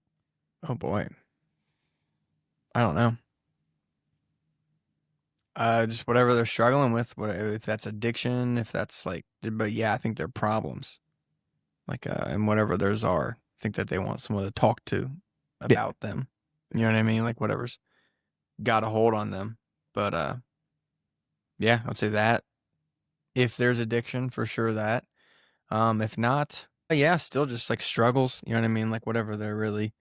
Oh boy. don't know. Just whatever they're struggling with, whatever, if that's addiction, if that's like, but yeah, I think they're problems. Like, and whatever theirs are, I think that they want someone to talk to about them. You know what I mean? Like whatever's got a hold on them. But, yeah, I would say that. If there's addiction, for sure that. If not, yeah, still just like struggles. You know what I mean? Like whatever they're really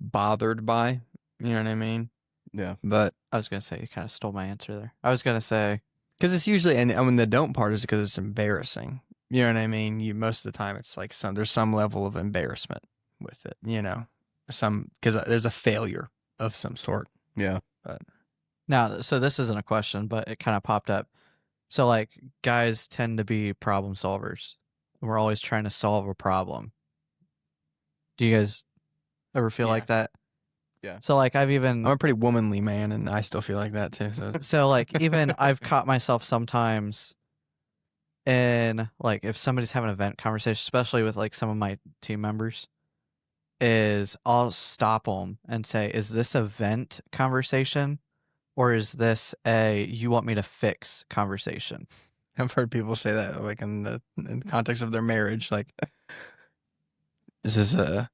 bothered by. You know what I mean? Yeah. But I was gonna say you kind of stole my answer there. I was gonna say because it's usually, and I mean the don't part is because it's embarrassing. You know what I mean? You most of the time it's like there's some level of embarrassment with it. You know, because there's a failure of some sort. Yeah. But now, so this isn't a question, but it kind of popped up. So like guys tend to be problem solvers. We're always trying to solve a problem. Do you guys ever feel Yeah. like that? Yeah. So like I'm a pretty womanly man, and I still feel like that too. So like even I've caught myself sometimes in like if somebody's having a vent conversation, especially with like some of my team members, is I'll stop them and say, "Is this a vent conversation, or is this a you want me to fix conversation?" I've heard people say that, like in the context of their marriage, like, is this a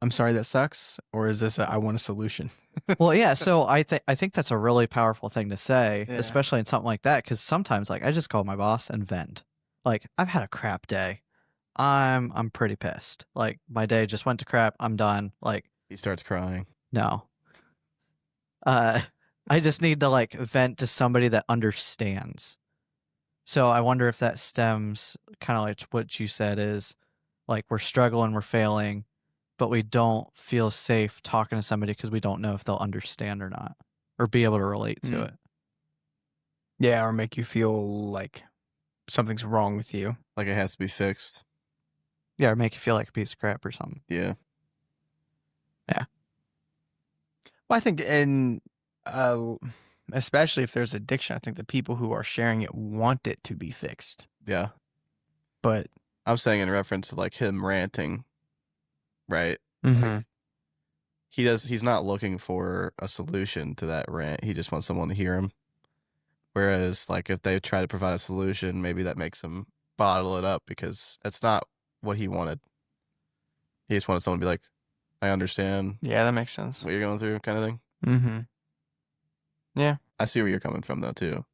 I'm sorry that sucks, or is this a I want a solution? Well, yeah. So I think that's a really powerful thing to say, Yeah. especially in something like that, because sometimes like I just call my boss and vent. Like I've had a crap day. I'm pretty pissed. Like my day just went to crap. I'm done. Like He starts crying. no. I just need to like vent to somebody that understands. So I wonder if that stems kind of like what you said is like we're struggling, we're failing, but we don't feel safe talking to somebody because we don't know if they'll understand or not or be able to relate to it. Yeah, or make you feel like something's wrong with you. Like it has to be fixed. Yeah, or make you feel like a piece of crap or something. Yeah. Well, I think, and especially if there's addiction, I think the people who are sharing it want it to be fixed. Yeah. But I'm saying in reference to like him ranting, right? Mhm. He's not looking for a solution to that rant. He just wants someone to hear him. Whereas like if they try to provide a solution, maybe that makes him bottle it up because that's not what he wanted. He just wanted someone to be like, I understand Yeah, that makes sense. what you're going through, kind of thing. Mm-hmm. Yeah. I see where you're coming from though too.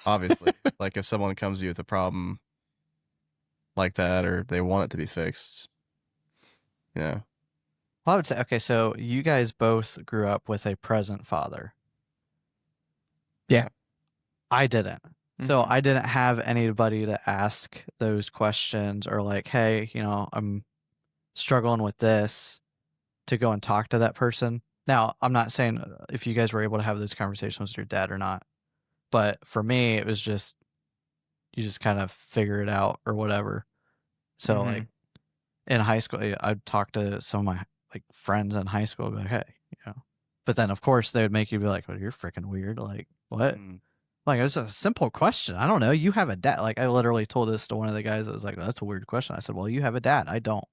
Obviously. Like if someone comes to you with a problem like that or they want it to be fixed. Yeah. Well, I would say, okay, so you guys both grew up with a present father. Yeah. I didn't. So Mhm. I didn't have anybody to ask those questions or like, hey, I'm struggling with this, to go and talk to that person. Now, I'm not saying if you guys were able to have those conversations with your dad or not, but for me, it was just, you just kind of figure it out or whatever. So like in high school, I'd talk to some of my like friends in high school, be like, hey, but then of course they would make you be like, well, you're freaking weird. Like what? Like it's a simple question. I don't know. You have a dad. Like I literally told this to one of the guys that was like, that's a weird question. I said, well, you have a dad. I don't.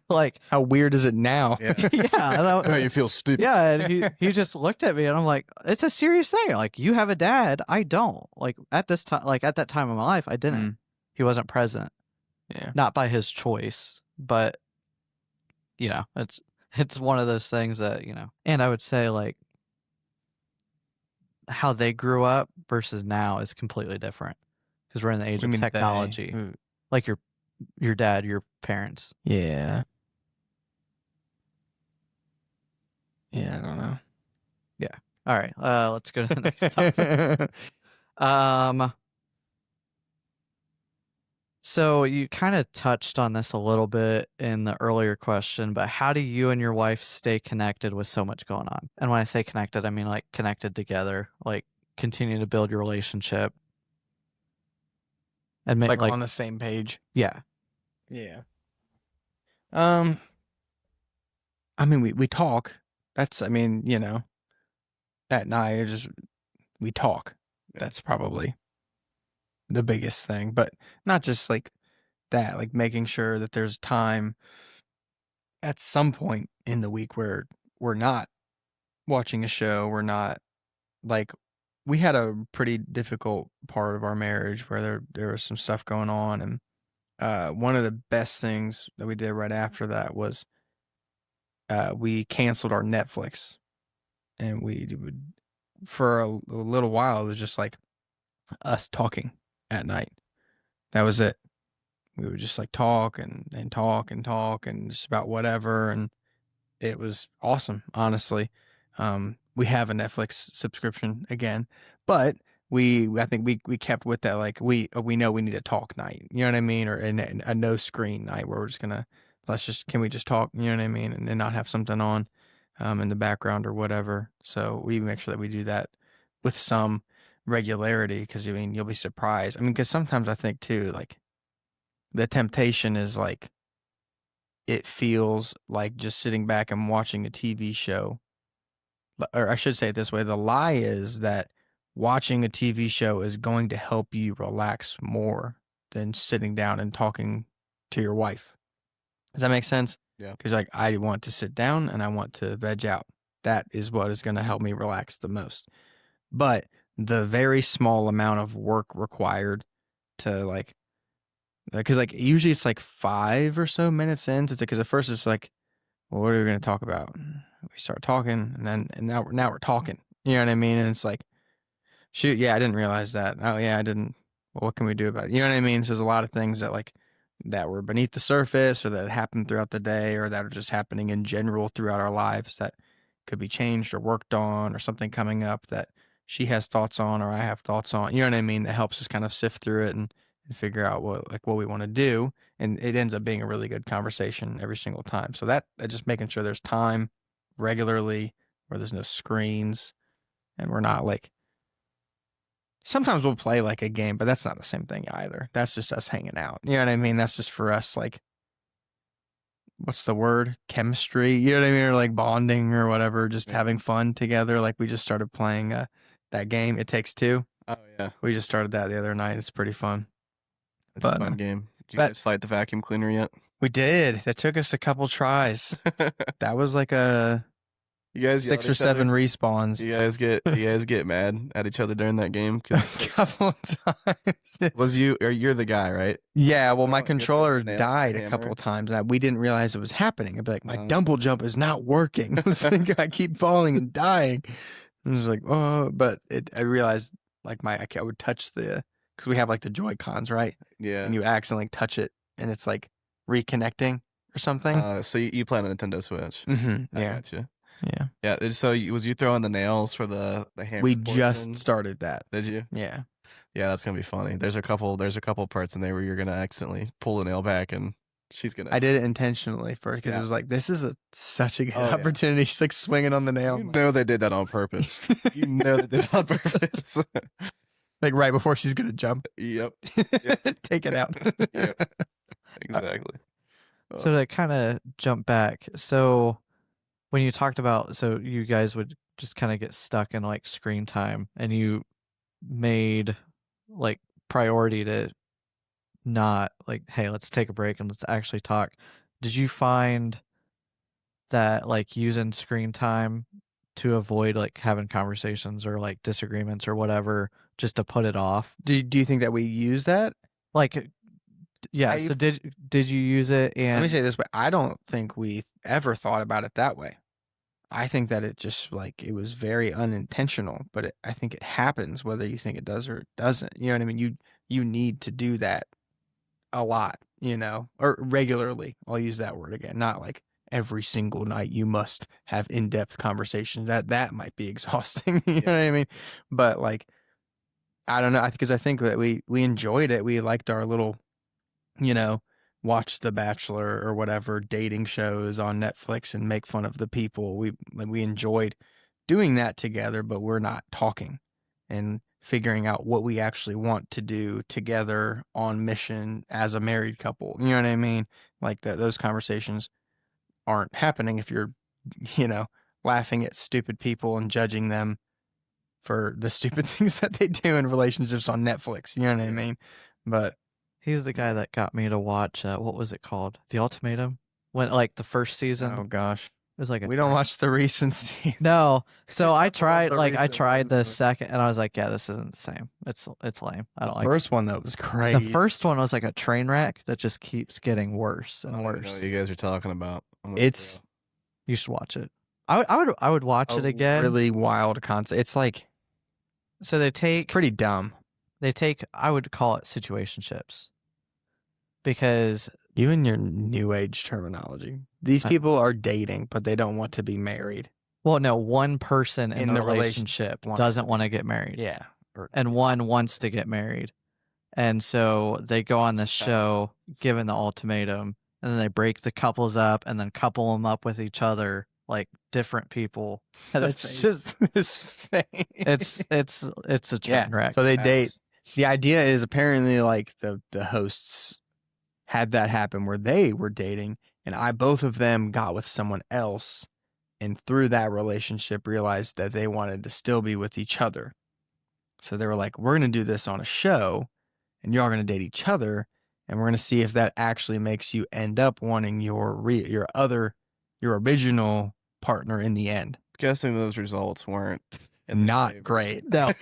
Like how weird is it now? Yeah. Yeah. You feel stupid. Yeah, and he just looked at me and I'm like, it's a serious thing. Like you have a dad, I don't. Like at this time, like at that time of my life, I didn't. He wasn't present. Yeah. Not by his choice, but it's one of those things that, and I would say like how they grew up versus now is completely different because we're in the age of technology. Like your dad, your parents. Yeah. Yeah, I don't know. Yeah. All right. Let's go to the next topic. So you kind of touched on this a little bit in the earlier question, but how do you and your wife stay connected with so much going on? And when I say connected, I mean like connected together, like continue to build your relationship and make like on the same page. Yeah. Yeah. I mean, we talk. That's, I mean, at night, we talk. That's probably the biggest thing, but not just like that, like making sure that there's time at some point in the week where we're not watching a show. We're not like we had a pretty difficult part of our marriage where there was some stuff going on, and one of the best things that we did right after that was we canceled our Netflix, and we would for a little while it was just like us talking at night. That was it. We would just like talk and talk and talk and just about whatever, and it was awesome, honestly. We have a Netflix subscription again, but I think we kept with that, like we know we need a talk night, you know what I mean, or a no screen night where we're just gonna can we just talk, you know what I mean, and not have something on in the background or whatever. So we make sure that we do that with some regularity, because I mean you'll be surprised. I mean, because sometimes I think too, like the temptation is like it feels like just sitting back and watching a TV show. Or I should say it this way, the lie is that watching a TV show is going to help you relax more than sitting down and talking to your wife. Does that make sense? Yeah. Because like I want to sit down and I want to veg out. That is what is going to help me relax the most. But the very small amount of work required to like, because like usually it's like 5 or so minutes in, because at first it's like, well, what are we going to talk about? We start talking, and now we're talking. You know what I mean? And it's like, shoot, yeah, I didn't realize that. Oh yeah, I didn't. Well, what can we do about it? You know what I mean? So there's a lot of things that like that were beneath the surface, or that happened throughout the day, or that are just happening in general throughout our lives that could be changed or worked on, or something coming up that she has thoughts on or I have thoughts on. You know what I mean? That helps us kind of sift through it and figure out what we want to do. And it ends up being a really good conversation every single time. So that just making sure there's time regularly where there's no screens, and we're not like, sometimes we'll play like a game, but that's not the same thing either. That's just us hanging out. You know what I mean? That's just for us, like, what's the word? Chemistry. You know what I mean? Or like bonding or whatever, just having fun together. Like we just started playing that game, It Takes Two. Oh yeah, We just started that the other night. It's pretty fun. it's a fun game. Did you guys fight the vacuum cleaner yet? We did. That took us a couple tries. That was like a You guys 6 or 7 respawns. You guys get mad at each other during that game? A couple times. You're the guy, right? Yeah, well, my Oh, controller nails died the a couple hammer. of times, and we didn't realize it was happening. I'd be like, my Oh. dumble jump is not working. I keep falling and dying. I was like, oh, but I realized like I would touch because we have like the Joy-Cons, right? Yeah. And you accidentally touch it, and it's like reconnecting or something. So you play on a Nintendo Switch? Mm-hmm. I Yeah. gotcha. Yeah. Yeah. So was you throwing the nails for the hammer? We portion? just started that. Did you? Yeah. Yeah, that's gonna be funny. There's a couple parts in there where you're gonna accidentally pull the nail back, and she's gonna. I did it intentionally first because Yeah. it was like, this is such a good Oh, yeah. opportunity. She's like swinging on the nail. You know they did that on purpose. You know they did it on purpose. Like right before she's gonna jump. Yep. Take it out. Yep. Exactly. So to kind of jump back, so when you talked about, so you guys would just kind of get stuck in like screen time, and you made like priority to not like, hey, let's take a break and let's actually talk. Did you find that like using screen time to avoid like having conversations or like disagreements or whatever, just to put it off? Do you think that we use that? Like, yeah. So did you use it? And let me say it this way: I don't think we ever thought about it that way. I think that it just like it was very unintentional, but I think it happens whether you think it does or it doesn't. You know what I mean? You need to do that a lot, or regularly. I'll use that word again, not like every single night you must have in-depth conversations. That might be exhausting. You know what I mean? But like, I don't know, because I think that we enjoyed it. We liked our little, watch The Bachelor or whatever dating shows on Netflix and make fun of the people. We enjoyed doing that together, but we're not talking and figuring out what we actually want to do together on mission as a married couple. You know what I mean? Like those conversations aren't happening if you're, laughing at stupid people and judging them for the stupid things that they do in relationships on Netflix. You know what I mean? But he's the guy that got me to watch, what was it called? The Ultimatum? When like the first season. oh gosh. It was like a We don't train- watch the recency. No, so I All tried the like I recent tried ones the were- second, and I was like, yeah, this isn't the same. It's lame. I The don't like. first one though was The crazy. first one was like a train wreck that just keeps getting worse I and don't even know worse. what you guys are talking about. I'm with It's You should watch it. I would watch a it again. really wild concept. It's like So they it's take pretty dumb. I would call it situationships, because You and your new age terminology. These I- people are dating, but they don't want to be married. well, no, one person in In the the relationship wants doesn't to want to get married, Yeah. Or, and one wants to get married, and so they go on this show given the ultimatum, and then they break the couples up and then couple them up with each other, like different people, and the it's face. just his face. it's a train yeah. wreck. So they you. date. The idea is apparently like the hosts had that happen where they were dating, and both of them got with someone else, and through that relationship realized that they wanted to still be with each other. So they were like, we're going to do this on a show, and you're all going to date each other, and we're going to see if that actually makes you end up wanting your original partner in the end. Guessing those results weren't in their Not favor. great. No,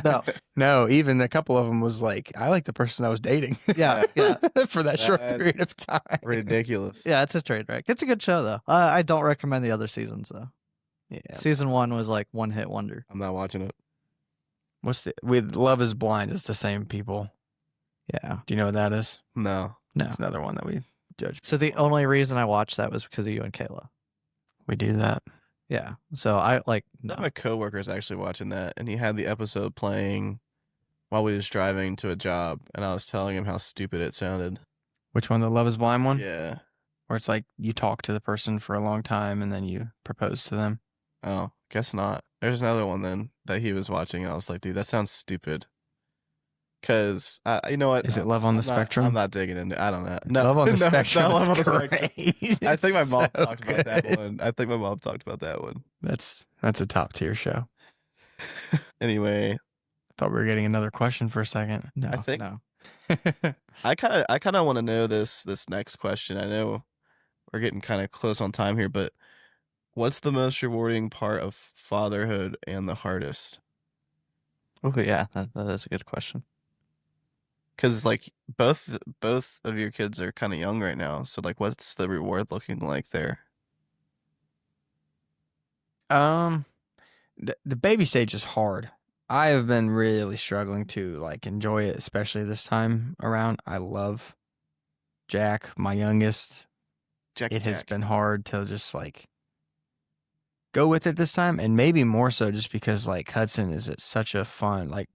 no, No, even a couple of them was like, I like the person I was dating. yeah, yeah, For that short That- period of time. Ridiculous. yeah. It's a train wreck. It's a good show though. I don't recommend the other seasons though. Yeah. Season 1 was like one hit wonder. I'm not watching it. With Love is Blind, it's the same people. Yeah, Do you know what that is? No. no. It's another one that we judge. So the only reason I watched that was because of you and Kayla. We do that. Yeah. So I like no. My coworker's actually watching that, and he had the episode playing while we was driving to a job, and I was telling him how stupid it sounded. Which one? The Love is Blind one? Yeah. Where it's like you talk to the person for a long time and then you propose to them. Oh, guess not. There's another one then that he was watching, and I was like, dude, that sounds stupid. Cause you know what? Is it Love on the Spectrum? I'm not digging into. I don't know. No, Love on the no, it's Spectrum not Love on the is Spectrum. great. I think my It's mom so talked about that good. one. I think my mom talked about that one. That's a top tier show. Anyway, Thought we were getting another question for a second. No, I think- no. I kind of want to know this next question. I know we're getting kind of close on time here, but what's the most rewarding part of fatherhood and the hardest? Oh yeah, that is a good question. Because like both of your kids are kind of young right now, so like, what's the reward looking like there? The baby stage is hard. I have been really struggling to like enjoy it, especially this time around. I love Jack, my youngest. It has been hard to just like go with it this time, and maybe more so just because like Hudson is at such a fun, like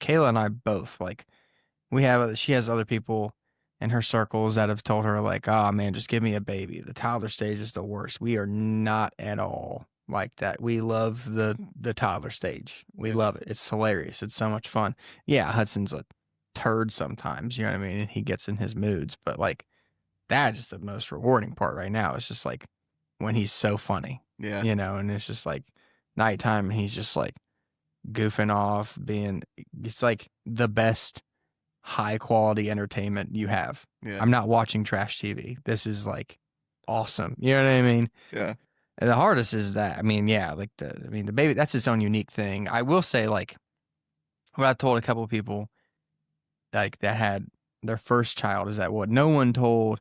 Kayla and I both like she has other people in her circles that have told her like, oh man, just give me a baby. The toddler stage is the worst. We are not at all like that. We love the toddler stage. We love it. It's hilarious. It's so much fun. Yeah, Hudson's a turd sometimes, you know what I mean? And he gets in his moods, but like that is the most rewarding part right now. It's just like when he's so funny, Yeah. you know, and it's just like nighttime and he's just like goofing off, it's like the best high quality entertainment you have. Yeah. I'm not watching trash TV. This is like awesome. You know what I mean? Yeah. And the hardest is that, I mean, yeah, like the baby, that's its own unique thing. I will say, like, what I told a couple of people, like, that had their first child is that what no one told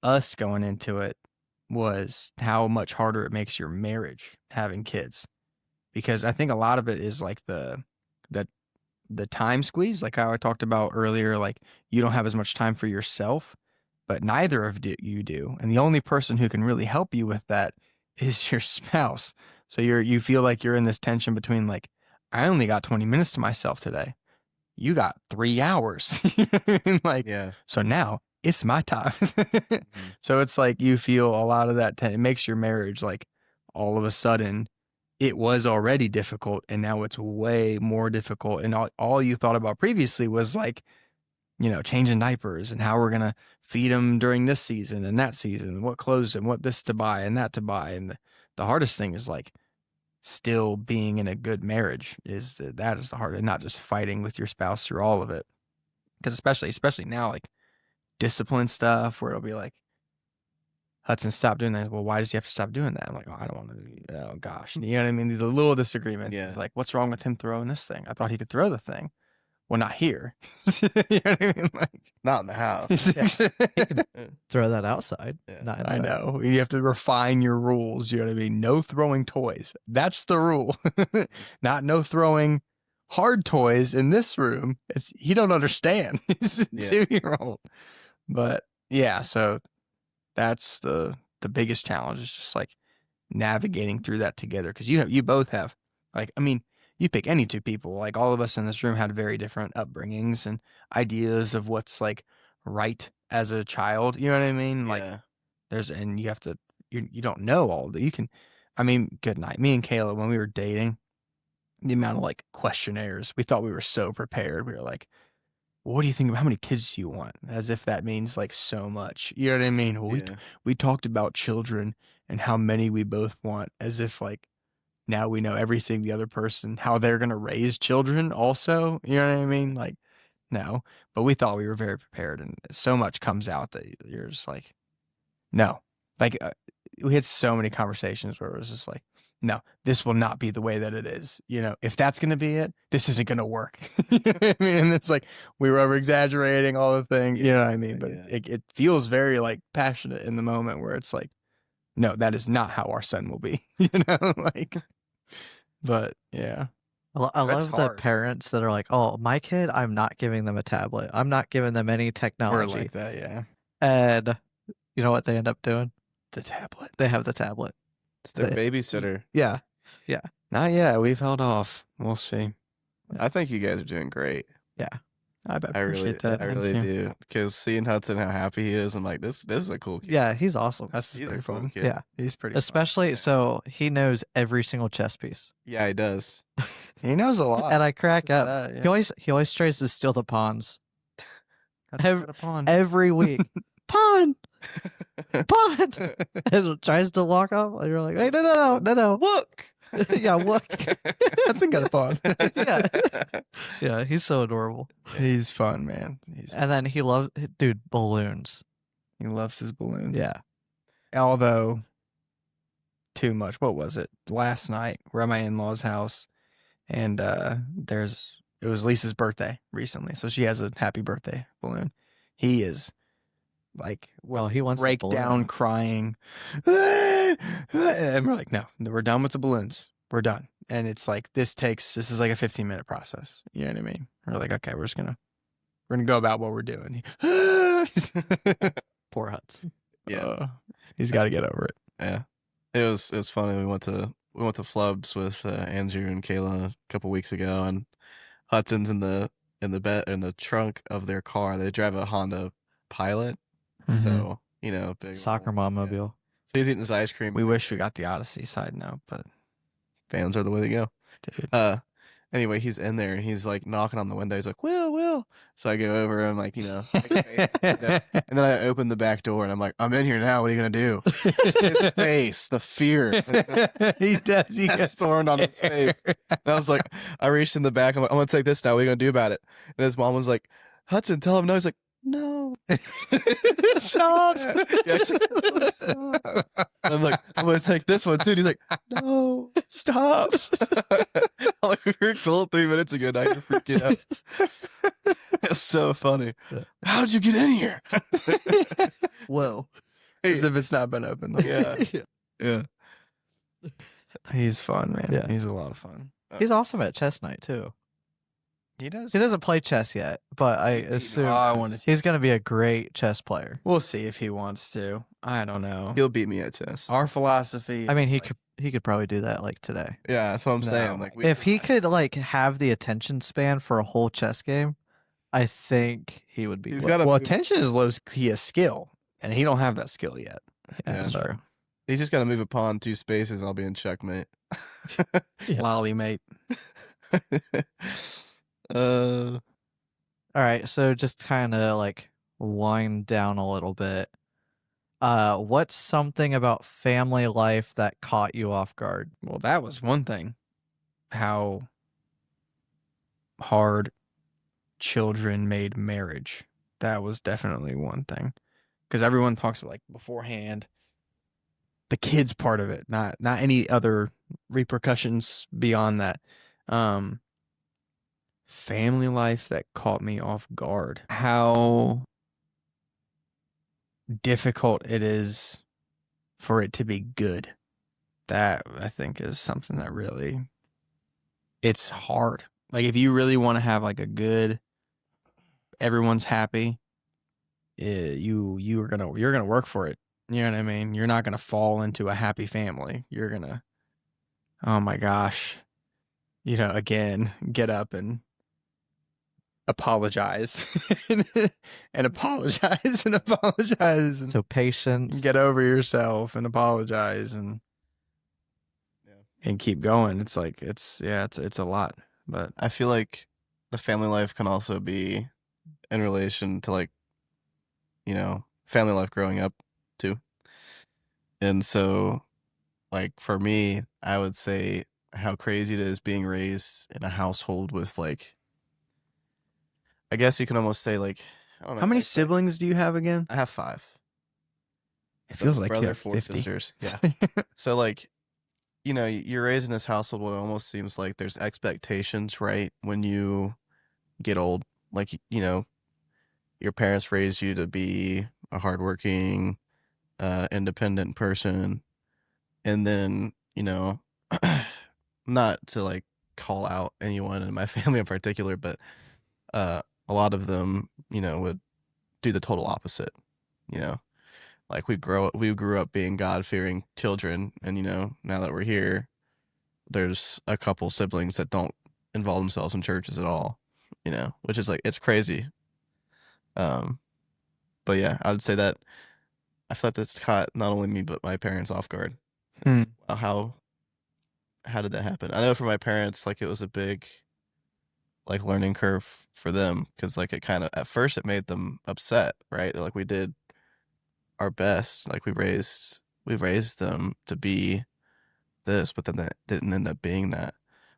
us going into it was how much harder it makes your marriage having kids. Because I think a lot of it is like the time squeeze, like how I talked about earlier, like you don't have as much time for yourself, but neither of you do. And the only person who can really help you with that is your spouse. So you feel like you're in this tension between like, I only got 20 minutes to myself today. You got 3 hours. Like, Yeah. so now it's my time. So it's like you feel a lot of that. It makes your marriage like all of a sudden it was already difficult and now it's way more difficult. And all you thought about previously was like, you know, changing diapers and how we're going to feed them during this season and that season, what clothes and what this to buy and that to buy. And the hardest thing is like still being in a good marriage that is the hardest, not just fighting with your spouse through all of it. Because especially now, like discipline stuff where it'll be like, Hudson, stop doing that. Well, why does he have to stop doing that? I'm like, oh, I don't want to. Oh gosh, you know what I mean? The little disagreement. Yeah. It's like, what's wrong with him throwing this thing? I thought he could throw the thing. Well, not here. You know what I mean? Like, Not in the house. Throw that outside. Yeah. Not I inside. know. You have to refine your rules. You know what I mean? No throwing toys. That's the rule. Not no throwing hard toys in this room. He don't understand. He's a Yeah. 2-year-old. But yeah, so that's the biggest challenge is just like navigating through that together. Because you both have, like, I mean, you pick any two people. Like, all of us in this room had very different upbringings and ideas of what's like right as a child. You know what I mean? Like, and you have to, you don't know all of that. You can, I mean, good night. Me and Kayla, when we were dating, the amount of like questionnaires, we thought we were so prepared. We were like, well, what do you think about how many kids do you want? As if that means like so much. You know what I mean? Well, we talked about children and how many we both want, as if like now we know everything the other person, how they're going to raise children also. You know what I mean? Like, no, but we thought we were very prepared, and so much comes out that you're just like, no. Like, we had so many conversations where it was just like, no, this will not be the way that it is. You know, if that's going to be it, this isn't going to work. You know what I mean? And it's like, we were over exaggerating all the things, you know what I mean? But it feels very like passionate in the moment where it's like, no, that is not how our son will be, you know, like, but yeah. I love the parents that are like, oh, my kid, I'm not giving them a tablet. I'm not giving them any technology. We're like that, yeah. And you know what they end up doing? The tablet. They have the tablet. It's their babysitter. Yeah. Not yet. We've held off. We'll see. I think you guys are doing great. Yeah. I appreciate that. I really do. Because seeing Hudson, how happy he is, I'm like, this is a cool kid. Yeah, he's awesome. That's He's pretty a cool fun. kid. Yeah. He's pretty Especially, fun. so he knows every single chess piece. Yeah, he does. He knows a lot. And I crack up. That, yeah. He always tries to steal the pawns. Pawn. Every week. Pawn! Pawn! And tries to lock up. And you're like, hey, no. Look! Yeah, look. Hudson got a pawn. Yeah. Yeah, he's so adorable. He's fun, man. And then he loves, dude, balloons. He loves his balloons. Yeah. Although, too much. What was it? Last night, we're at my in-laws' house, and it was Lisa's birthday recently, so she has a happy birthday balloon. He is like, well, he wants break down crying. And we're like, no, we're done with the balloons. We're done. And it's like, this is like a 15-minute process. You know what I mean? We're like, okay, we're gonna go about what we're doing. Poor Hudson. Yeah. He's got to get over it. Yeah. It was funny. We went to Flubs with Andrew and Kayla a couple weeks ago, and Hudson's in the trunk of their car. They drive a Honda Pilot. So, you know, big soccer mom mobile. So he's eating this ice cream. We wish we got the Odyssey, side note, but fans are the way to go. Dude. Anyway, he's in there and he's like knocking on the window. He's like, Will. So I go over and I'm like, and then I open the back door and I'm like, I'm in here now. What are you going to do? His face, the fear. He does. He gets stormed on his face. And I was like, I reached in the back. I'm like, I'm going to take this now. What are you going to do about it? And his mom was like, Hudson, tell him no. He's like, no. Stop. Yeah, like, stop. I'm like, I'm going to take this one too. And he's like, no, stop. I'm like, we were cool 3 minutes ago. Now you're freaking out. It's so funny. How'd you get in here? Whoa. As if it's not been opened. Yeah. He's fun, man. Yeah. He's a lot of fun. He's awesome at chess night, too. He does. He doesn't play chess yet, but I assume he's going to be a great chess player. We'll see if he wants to. I don't know. He'll beat me at chess. Our philosophy. I mean, he could probably do that like today. Yeah, that's what I'm saying. Like, if he could like have the attention span for a whole chess game, I think he would be. Well, attention is low key a skill, and he don't have that skill yet. Yeah, that's true. He's just got to move a pawn 2 spaces, and I'll be in checkmate. Lolly mate. All right, so just kind of like wind down a little bit. What's something about family life that caught you off guard? Well, that was one thing. How hard children made marriage. That was definitely one thing. Because everyone talks about like beforehand, the kids part of it, not any other repercussions beyond that. Family life that caught me off guard. How difficult it is for it to be good. That I think is something that really, it's hard. Like if you really want to have like a good, everyone's happy, you're gonna work for it. You know what I mean? You're not gonna fall into a happy family. You're gonna, oh my gosh, again, get up and apologize and apologize and apologize and So patience. get over yourself and apologize and keep going. It's like it's a lot, but I feel like the family life can also be in relation to like, family life growing up too. And so like for me, I would say how crazy it is being raised in a household with like, I guess you can almost say like, I don't know. how many like- siblings do you have again? I have 5. It So feels like you brother, have 4 50. sisters. Yeah. So like, you're raised in this household where it almost seems like there's expectations, right? When you get old, like, your parents raised you to be a hardworking, independent person. And then, not to like call out anyone in my family in particular, but a lot of them, would do the total opposite, like we grew up being God-fearing children, and now that we're here, there's a couple siblings that don't involve themselves in churches at all, which is like, it's crazy. But yeah, I would say that I feel like this caught not only me but my parents off guard. Hmm. How did that happen? I know for my parents, like it was a big like learning curve for them, because like it kind of at first it made them upset, right? Like we did our best, like we raised them to be this, but then that didn't end up being that.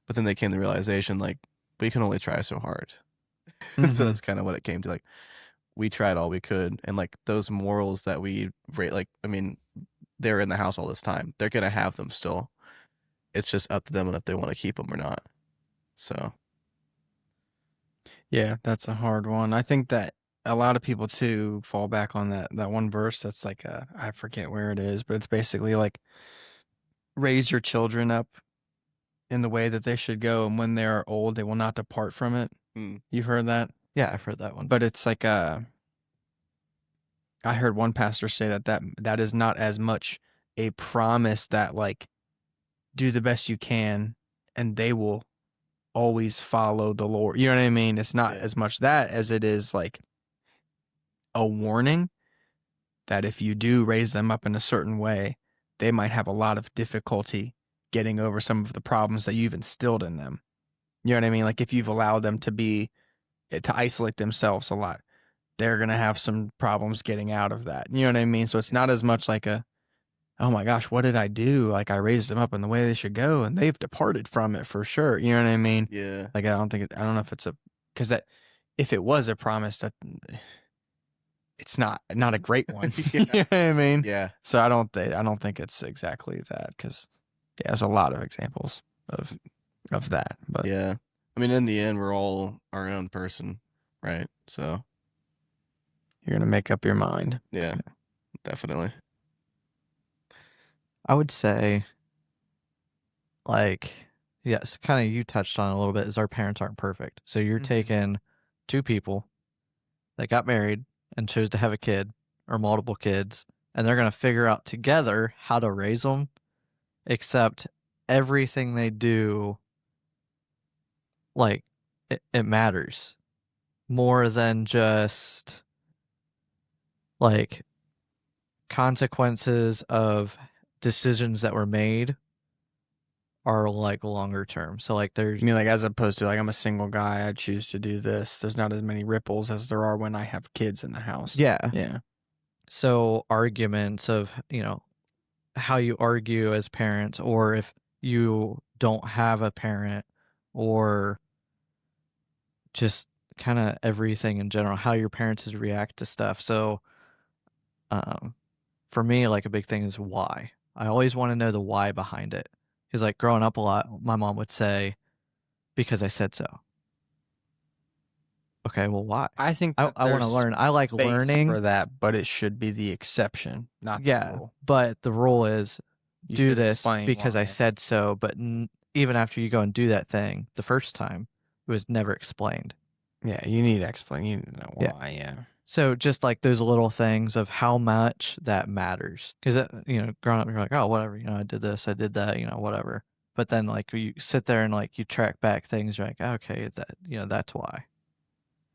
But then they came to the realization like we can only try so hard. And so Mhm. that's kind of what it came to. Like we tried all we could, and like those morals that we like, I mean, they're in the house all this time. They're gonna have them still. It's just up to them and if they want to keep them or not. So Yeah, that's a hard one. I think that a lot of people too fall back on that one verse that's like I forget where it is, but it's basically like raise your children up in the way that they should go, and when they are old they will not depart from it. You've heard that? Yeah, I've heard that one. But it's like I heard one pastor say that is not as much a promise that like do the best you can and they will always follow the Lord. You know what I mean? It's not as much that as it is like a warning that if you do raise them up in a certain way, they might have a lot of difficulty getting over some of the problems that you've instilled in them. You know what I mean? Like if you've allowed them to isolate themselves a lot, they're going to have some problems getting out of that. You know what I mean? So it's not as much like oh my gosh, what did I do? Like I raised them up in the way they should go and they've departed from it for sure. You know what I mean? yeah. Like I don't know if it's because that if it was a promise that it's not a great one. Yeah. You know what I mean? Yeah. So I don't think it's exactly that, because there's a lot of examples of that. But Yeah. I mean, in the end, we're all our own person, right? So you're gonna make up your mind. yeah, definitely. I would say, like, yes, kind of you touched on it a little bit, is our parents aren't perfect. So you're Mhm. taking 2 people that got married and chose to have a kid or multiple kids, and they're going to figure out together how to raise them, except everything they do, like, it matters more than just, like, consequences of decisions that were made are like longer term. So like there's You mean like as opposed to like I'm a single guy, I choose to do this. There's not as many ripples as there are when I have kids in the house. yeah. Yeah. So arguments of, how you argue as parents, or if you don't have a parent, or just kind of everything in general, how your parents react to stuff. So for me, like a big thing is why. I always want to know the why behind it. Because like growing up a lot, my mom would say, because I said so. Okay, well, why? I think I that want to there's learn. I like space learning. for that, but it should be the exception, not the Yeah, rule. but the rule is You do should this explain because I why. said so. But even after you go and do that thing the first time, it was never explained. Yeah, you need to explain. You need to know Yeah. why. Yeah. So just like those little things of how much that matters. Because, growing up, you're like, oh, whatever, I did this, I did that, whatever. But then like you sit there and like you track back things, you're like, okay, that's why.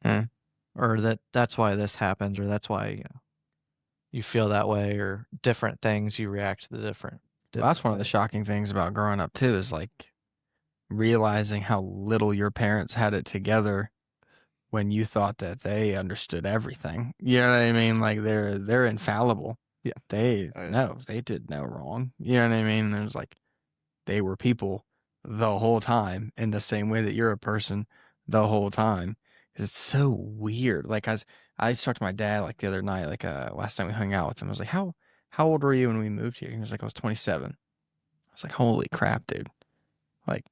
Hmm. Or that's why this happens, or that's why, you feel that way, or different things you react to the different Well, that's one of the ways. shocking things about growing up too, is like realizing how little your parents had it together when you thought that they understood everything. You know what I mean? Like they're infallible. Yeah. They Oh, yeah. no, they did no wrong. You know what I mean? There's like they were people the whole time in the same way that you're a person the whole time. It's so weird. Like I talked to my dad like the other night, like last time we hung out with him. I was like, how old were you when we moved here? He was like, I was 27. I was like, holy crap, dude. Like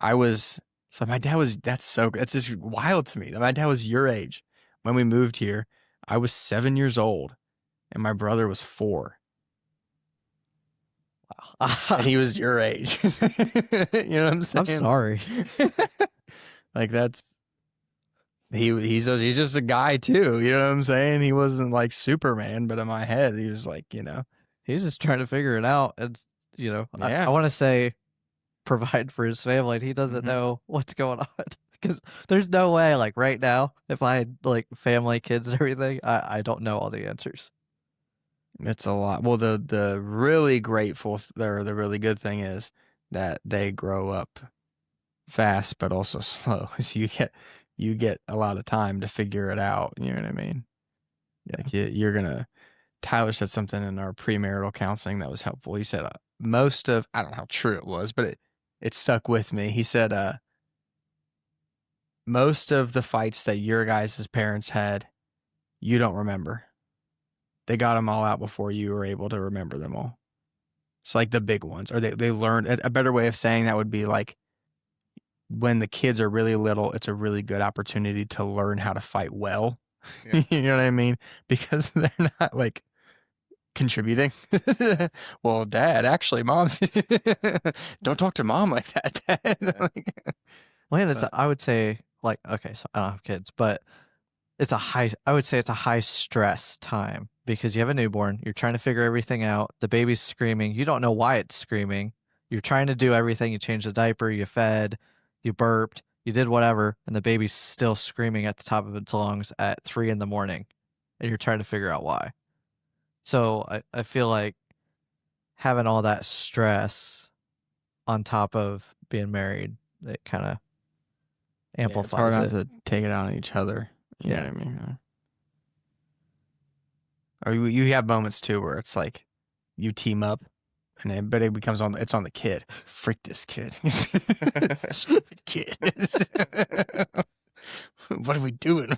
I was, so my dad was, that's just wild to me. My dad was your age when we moved here. I was 7 years old and my brother was 4 and he was your age. You know what I'm saying? I'm sorry. Like that's, he's just a guy too. You know what I'm saying? He wasn't like Superman, but in my head, he was like, He's just trying to figure it out. And, Yeah. I want to say provide for his family, and he doesn't Mhm. know what's going on. Because there's no way, like right now, if I had like family, kids, and everything, I don't know all the answers. It's a lot. Well, the really grateful or the really good thing is that they grow up fast, but also slow. So you get a lot of time to figure it out. You know what I mean? Yeah. Like you're gonna. Tyler said something in our premarital counseling that was helpful. He said I don't know how true it was, but it stuck with me. He said most of the fights that your guys' parents had, you don't remember. They got them all out before you were able to remember them all. It's like the big ones, or they learned. A better way of saying that would be like when the kids are really little, it's a really good opportunity to learn how to fight well. Yeah. You know what I mean? Because they're not like contributing. Well, Dad, actually, Mom, don't talk to Mom like that, Dad. Yeah. Well, and I would say, like, okay, so I don't have kids, but I would say it's a high stress time because you have a newborn, you're trying to figure everything out, the baby's screaming, you don't know why it's screaming, you're trying to do everything, you changed the diaper, you fed, you burped, you did whatever, and the baby's still screaming at the top of its lungs at 3 a.m, and you're trying to figure out why. So I feel like having all that stress on top of being married, it kind of Yeah, it's hard amplifies not it. to take it out on each other. You know Yeah. what I mean? Or you have moments too where it's like you team up, and then but it becomes it's on the kid. Freak this kid, stupid kid. What are we doing?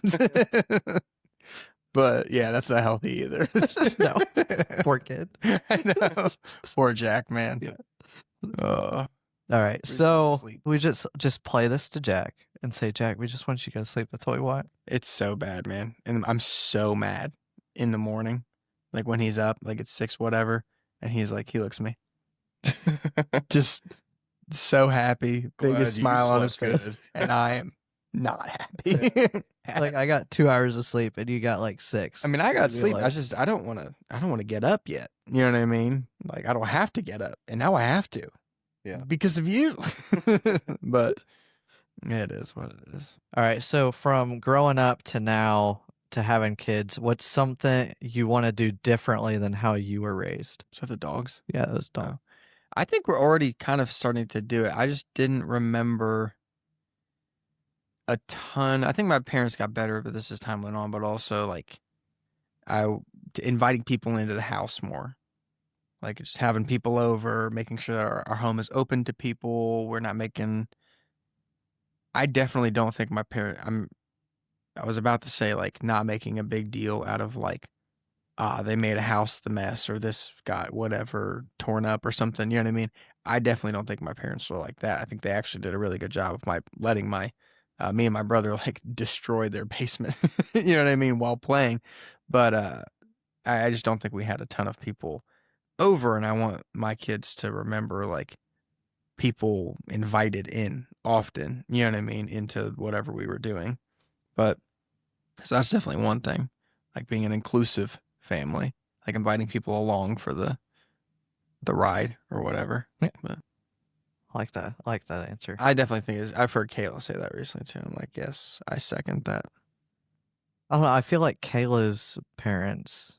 But yeah, that's not healthy either. No, poor kid. I know. Poor Jack, man. Yeah. Uh, All right, Freeze so sleep. we just play this to Jack and say, Jack, we just want you to go to sleep. That's all we want. it's so bad, man. And I'm so mad in the morning. Like when he's up, like it's 6, whatever. And he's like, he looks at me. Just so happy. Glad Biggest you smile on his slept face. good. And I am not happy. Like I got 2 hours of sleep and you got like 6. I mean, I got You'd be sleep. like- I don't want to get up yet. You know what I mean? Like I don't have to get up. And now I have to. Yeah. Because of you. But it is what it is. All right, so from growing up to now to having kids, what's something you want to do differently than how you were raised? So the dogs. Yeah, those don't. Oh. I think we're already kind of starting to do it. I just didn't remember a ton. I think my parents got better, but this as time went on. But also, like, inviting people into the house more, like just having people over, making sure that our home is open to people. We're not making. I definitely don't think my parent. I was about to say like not making a big deal out of like they made a house the mess, or this got whatever torn up or something. You know what I mean? I definitely don't think my parents were like that. I think they actually did a really good job of letting me and my brother like destroy their basement. You know what I mean? While playing. But I just don't think we had a ton of people over, and I want my kids to remember like people invited in often, you know what I mean, into whatever we were doing. But so that's definitely one thing, like being an inclusive family, like inviting people along for the ride or whatever. Yeah. But I like that. I like that answer. I definitely think I've heard Kayla say that recently too. I'm like, yes, I second that. I don't know. I feel like Kayla's parents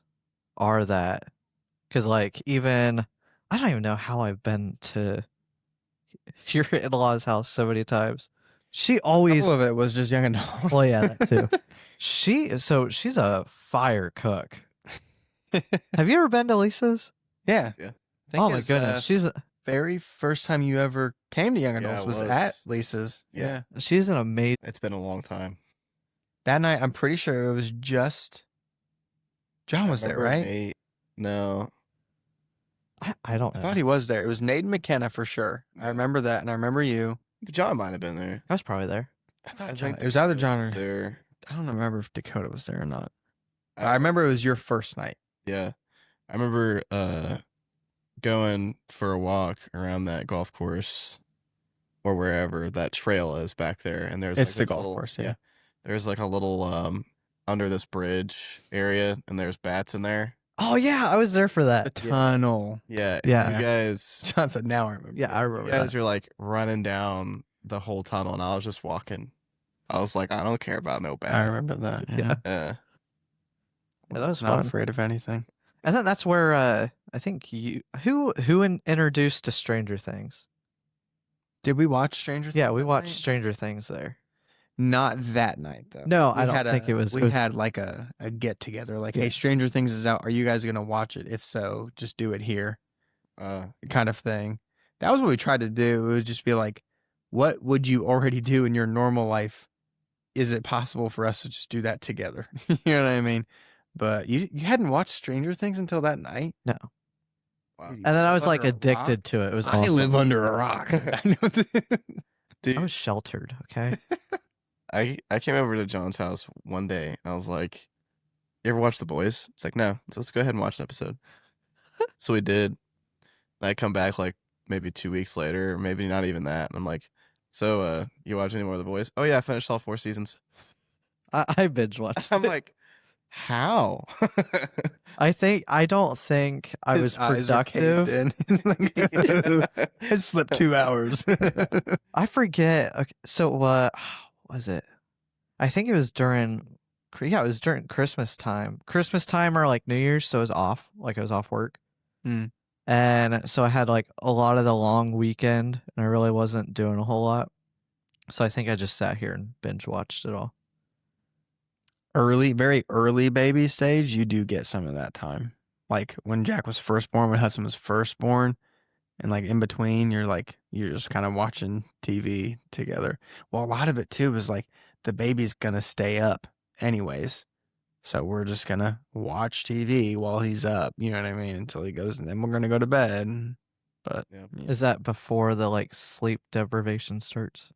are that. Because, like, even, I don't even know how I've been to your in-laws' house so many times. She always, All of it was just young adults. well, yeah, that too. She's a fire cook. Have you ever been to Lisa's? Yeah. Yeah. I think Oh my it's, goodness, she's very first time you ever came to Young Adults it was was. at Lisa's. Yeah. she's an amazing. It's been a long time. That night, I'm pretty sure it was just John was there, Remember right? Nate? No. I don't I know. thought he was there. It was Nate and McKenna for sure. I remember that, and I remember you. John might have been there. I was probably there. I thought I John, think it was either Dakota John was or there. I don't remember if Dakota was there or not. I remember it was your first night. Yeah. I remember going for a walk around that golf course or wherever that trail is back there, and there's It's like the this golf little, course, yeah. There's like a little under this bridge area, and there's bats in there. Oh yeah, I was there for The that. tunnel. Yeah. Yeah. You guys John said, "Now I remember." Yeah, I you remember guys that. are like running down the whole tunnel, and I was just walking. I was like, I don't care about no I bat. remember that. Yeah. Yeah, Yeah, that was not fun. afraid of anything. And then that's where I think you who introduced to Stranger Things. Did we watch Stranger Things? Yeah, we that watched night? Stranger Things there. Not that night though. No, We I don't had think it was. We it was- had like a get together, like, Yeah. hey, Stranger Things is out. Are you guys gonna watch it? If so, just do it here, kind of thing. That was what we tried to do. It would just be like, what would you already do in your normal life? Is it possible for us to just do that together? You know what I mean? But you hadn't watched Stranger Things until that night. No. Wow. Dude, you And then I live was like under a addicted rock? to it. It was I awesome. live under a rock. I know Dude, I was sheltered. Okay. I came over to John's house one day, and I was like, you ever watch The Boys? It's like, no. So let's go ahead and watch an episode. So we did. I come back like maybe 2 weeks later, or maybe not even that. And I'm like, so you watch any more of The Boys? Oh yeah, I finished all 4 seasons. I binge watched. I'm like, how? I don't think I was His eyes are caved productive. in. I slept 2 hours. I forget. Okay, so what was it? I think it was during. Yeah, it was during Christmas time. Christmas time or like New Year's, so it was off. Like I was off work. Mm. And so I had like a lot of the long weekend, and I really wasn't doing a whole lot. So I think I just sat here and binge watched it all. Very early baby stage, you do get some of that time. Like when Jack was first born, when Hudson was first born, and like in between, you're just kind of watching TV together. Well, a lot of it too was like the baby's gonna stay up anyways. So we're just gonna watch TV while he's up, you know what I mean, until he goes, and then we're gonna go to bed. But Yeah. yeah. Is that before the like sleep deprivation starts?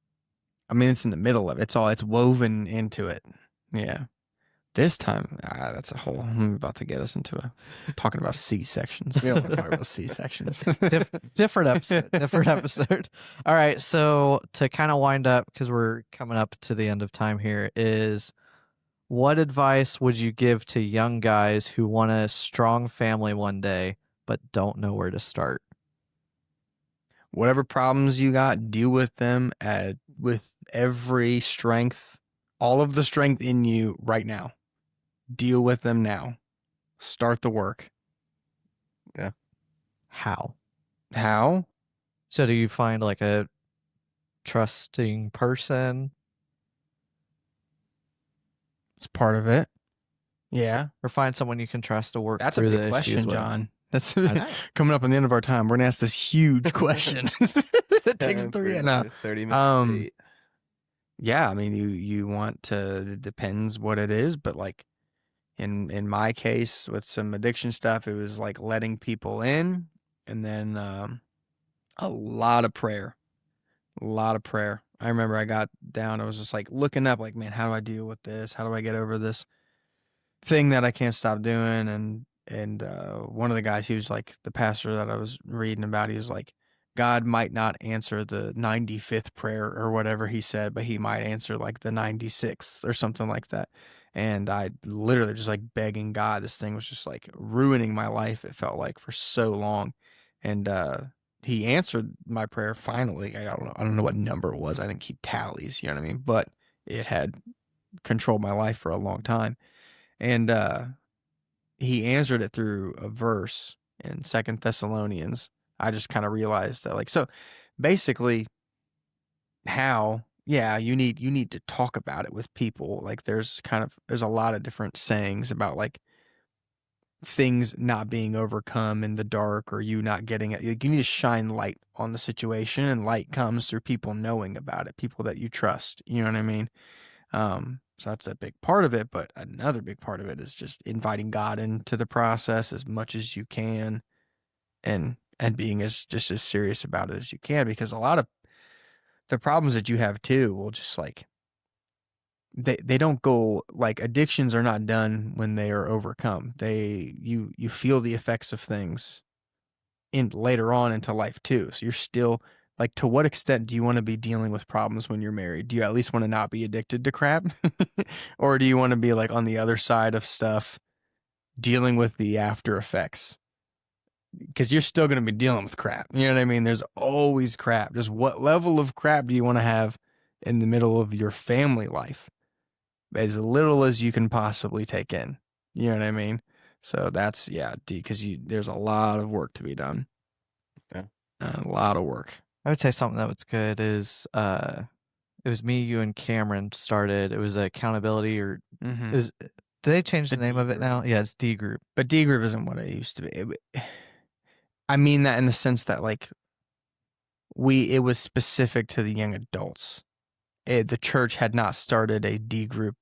I mean, it's in the middle of it. It's woven into it. Yeah. This time, that's a whole. I'm about to get us into talking about C-sections. We don't want to talk about C-sections. Different episode. Different episode. All right. So to kind of wind up, because we're coming up to the end of time here, is what advice would you give to young guys who want a strong family one day but don't know where to start? Whatever problems you got, deal with them with every strength, all of the strength in you right now. Deal with them now. Start the work. Yeah. How? How? So do you find like a trusting person It's part of it. Yeah. or find someone you can trust to work That's a through big the question, issues with? John. That's know. coming up on the end of our time. We're gonna ask this huge question that takes 30 minutes. 30 minutes. Um, Yeah, I mean, you want to. It depends what it is, but like, In my case, with some addiction stuff, it was like letting people in, and then a lot of prayer. A lot of prayer. I remember I got down, I was just like looking up, like, man, how do I deal with this? How do I get over this thing that I can't stop doing? And one of the guys, he was like the pastor that I was reading about, he was like, God might not answer the 95th prayer or whatever he said, but he might answer like the 96th or something like that. And I literally just like begging God. This thing was just like ruining my life, it felt like, for so long. And he answered my prayer finally. I don't know what number it was. I didn't keep tallies, you know what I mean? But it had controlled my life for a long time. And he answered it through a verse in 2 Thessalonians. I just kind of realized that, like, so basically you need to talk about it with people. Like there's a lot of different sayings about like things not being overcome in the dark, or you not getting it. Like, you need to shine light on the situation, and light comes through people knowing about it, people that you trust. You know what I mean? So that's a big part of it, but another big part of it is just inviting God into the process as much as you can, and being as serious about it as you can, because a lot of the problems that you have too will just like they don't go, like, addictions are not done when they are overcome. You feel the effects of things in later on into life too. So you're still like, to what extent do you want to be dealing with problems when you're married? Do you at least want to not be addicted to crap? Or do you want to be like on the other side of stuff, dealing with the after effects? Because you're still going to be dealing with crap. You know what I mean? There's always crap. Just what level of crap do you want to have in the middle of your family life? As little as you can possibly take in. You know what I mean? So that's, because there's a lot of work to be done. Okay. A lot of work. I would say something that was good is it was me, you, and Cameron started. It was accountability, or Mm-hmm. it was. Did they change the The name D of it group. now? Yeah, it's D group. But D group isn't what it used to be. I mean that in the sense that, like, it was specific to the young adults. The church had not started a D group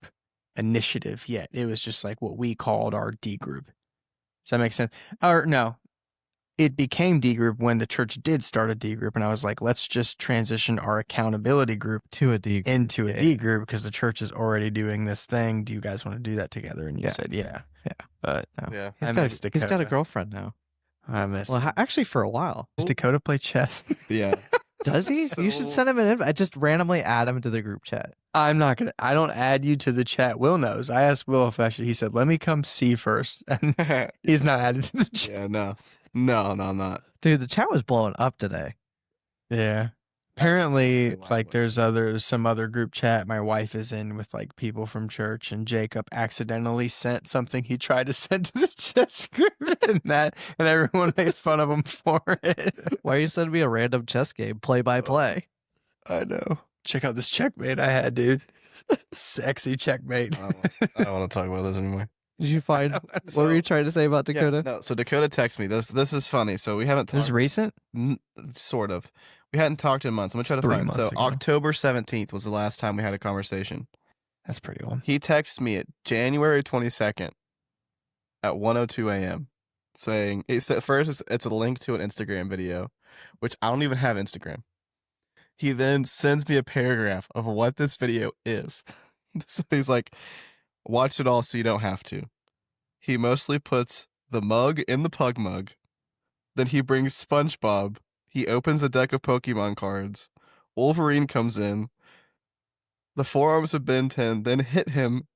initiative yet. It was just like what we called our D group. Does that make sense? Or no, it became D group when the church did start a D group, and I was like, let's just transition our accountability group To a D group. into a D group, because the church is already doing this thing. Do you guys want to do that together? And you said, yeah. But no. Yeah. He's got a girlfriend now. I miss. Well, actually, for a while. Does Dakota play chess? Yeah. Does he? You should send him an invite. I just randomly add him to the group chat. I don't add you to the chat. Will knows. I asked Will if I should. He said, let me come see first. And he's not added to the chat. Yeah, no, I'm not. Dude, the chat was blowing up today. Yeah. Apparently, like, there's some other group chat my wife is in with like people from church, and Jacob accidentally sent something he tried to send to the chess group, and everyone made fun of him for it. Why are you sending me a random chess game, play by play? I know. Check out this checkmate I had, dude. Sexy checkmate. I don't want to talk about this anymore. Did you find what were you trying to say about Dakota? Yeah, no, so Dakota texted me. This is funny. So we haven't talked. This is recent? Sort of. We hadn't talked in months. I'm gonna try to 3 find. months So ago. October 17th was the last time we had a conversation. That's pretty old. He texted me at January 22nd at 1:02 a.m. saying, first it's a link to an Instagram video, which I don't even have Instagram. He then sends me a paragraph of what this video is. So he's like, watch it all so you don't have to. He mostly puts the mug in the pug mug. Then he brings SpongeBob. He opens a deck of Pokemon cards. Wolverine comes in. The forearms of Ben 10 then hit him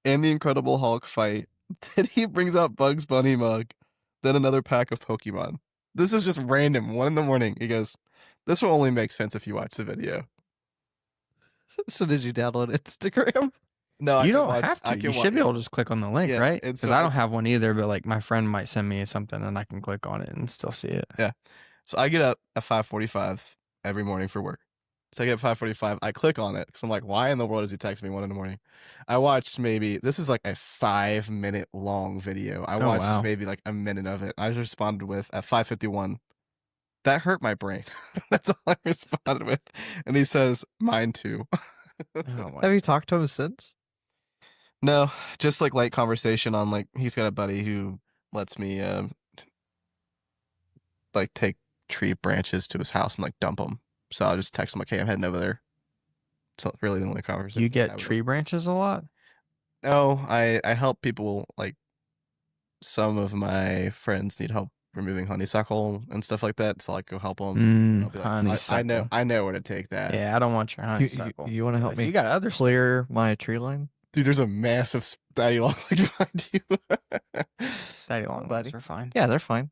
in the Incredible Hulk fight. Then he brings out Bugs Bunny mug. Then another pack of Pokemon. This is just random. 1 a.m. He goes, this will only make sense if you watch the video. So did you download Instagram? No, You don't have to. You should be able to just click on the link, Yeah, right? it's Because I don't have one either, but like my friend might send me something and I can click on it and still see it. Yeah. So I get up at 5:45 every morning for work. So I get up 5:45. I click on it because I'm like, why in the world does he text me 1 a.m? I watched this is like a 5-minute long video. I watched maybe like a minute of it. I just responded with at 5:51. That hurt my brain. That's all I responded with. And he says, mine too. Oh my. Have you talked to him since? No, just like light conversation on like he's got a buddy who lets me like take tree branches to his house and like dump them. So I'll just text him like, "Hey, I'm heading over there." So really the only conversation. You I get have with tree branches a lot? No, I help people. Like some of my friends need help removing honeysuckle and stuff like that, so I go help them. I'll be like, Honeysuckle. I know where to take that. Yeah, I don't want your You, honeysuckle. you want to help If me you got other clear my tree line? Dude, there's a massive daddy long legs behind you. daddy long buddy. legs are fine. Yeah, they're fine.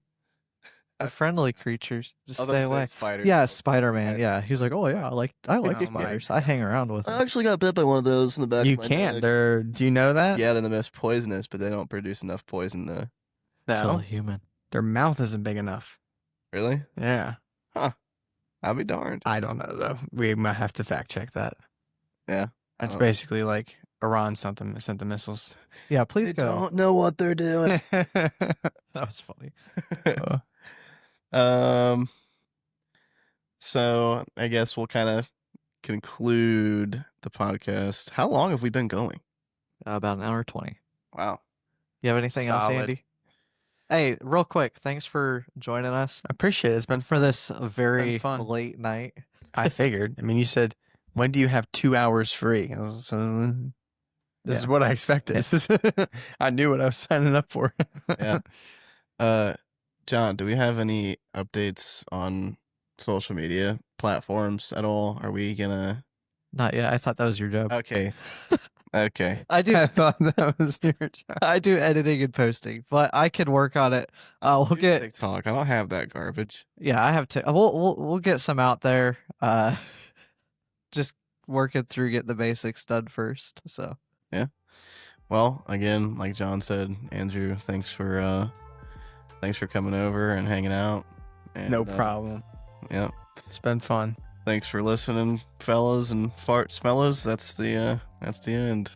They're friendly creatures. Just I was stay about to say away. spiders. Yeah, Spider-Man. Yeah, he's like, oh yeah, I like Oh my spiders. I hang around with I them. actually got bit by one of those in the back You of my can't. neck. They're. Do you know that? Yeah, they're the most poisonous, but they don't produce enough poison to... Kill a No. human. Their mouth isn't big enough. Really? Yeah. I'll be darned. I don't know though. We might have to fact check that. Yeah. That's Oh. basically like Iran sent the missiles. Yeah, please go. know what they're doing. That was funny. So I guess we'll kind of conclude the podcast. How long have we been going? About an hour 20. Wow. You have anything else, Solid. Andy? Hey, real quick, thanks for joining us I appreciate it. It's been for this very fun. late night. I figured. I mean, you said, when do you have 2 hours free? So this is what I expected. I knew what I was signing up for. Yeah. John, do we have any updates on social media platforms at all? Are we gonna... Not yet. I thought that was your job. Okay. Okay. I do. I thought that was your job. I do editing and posting, but I can work on it. We'll Do get. TikTok. I don't have that garbage. Yeah, I have to. We'll get some out there. Just working through getting the basics done first. So Well, again, like John said, Andrew, thanks for coming over and hanging out. And, No problem. Yeah. It's been fun. Thanks for listening, fellas and fart smellers. That's the end.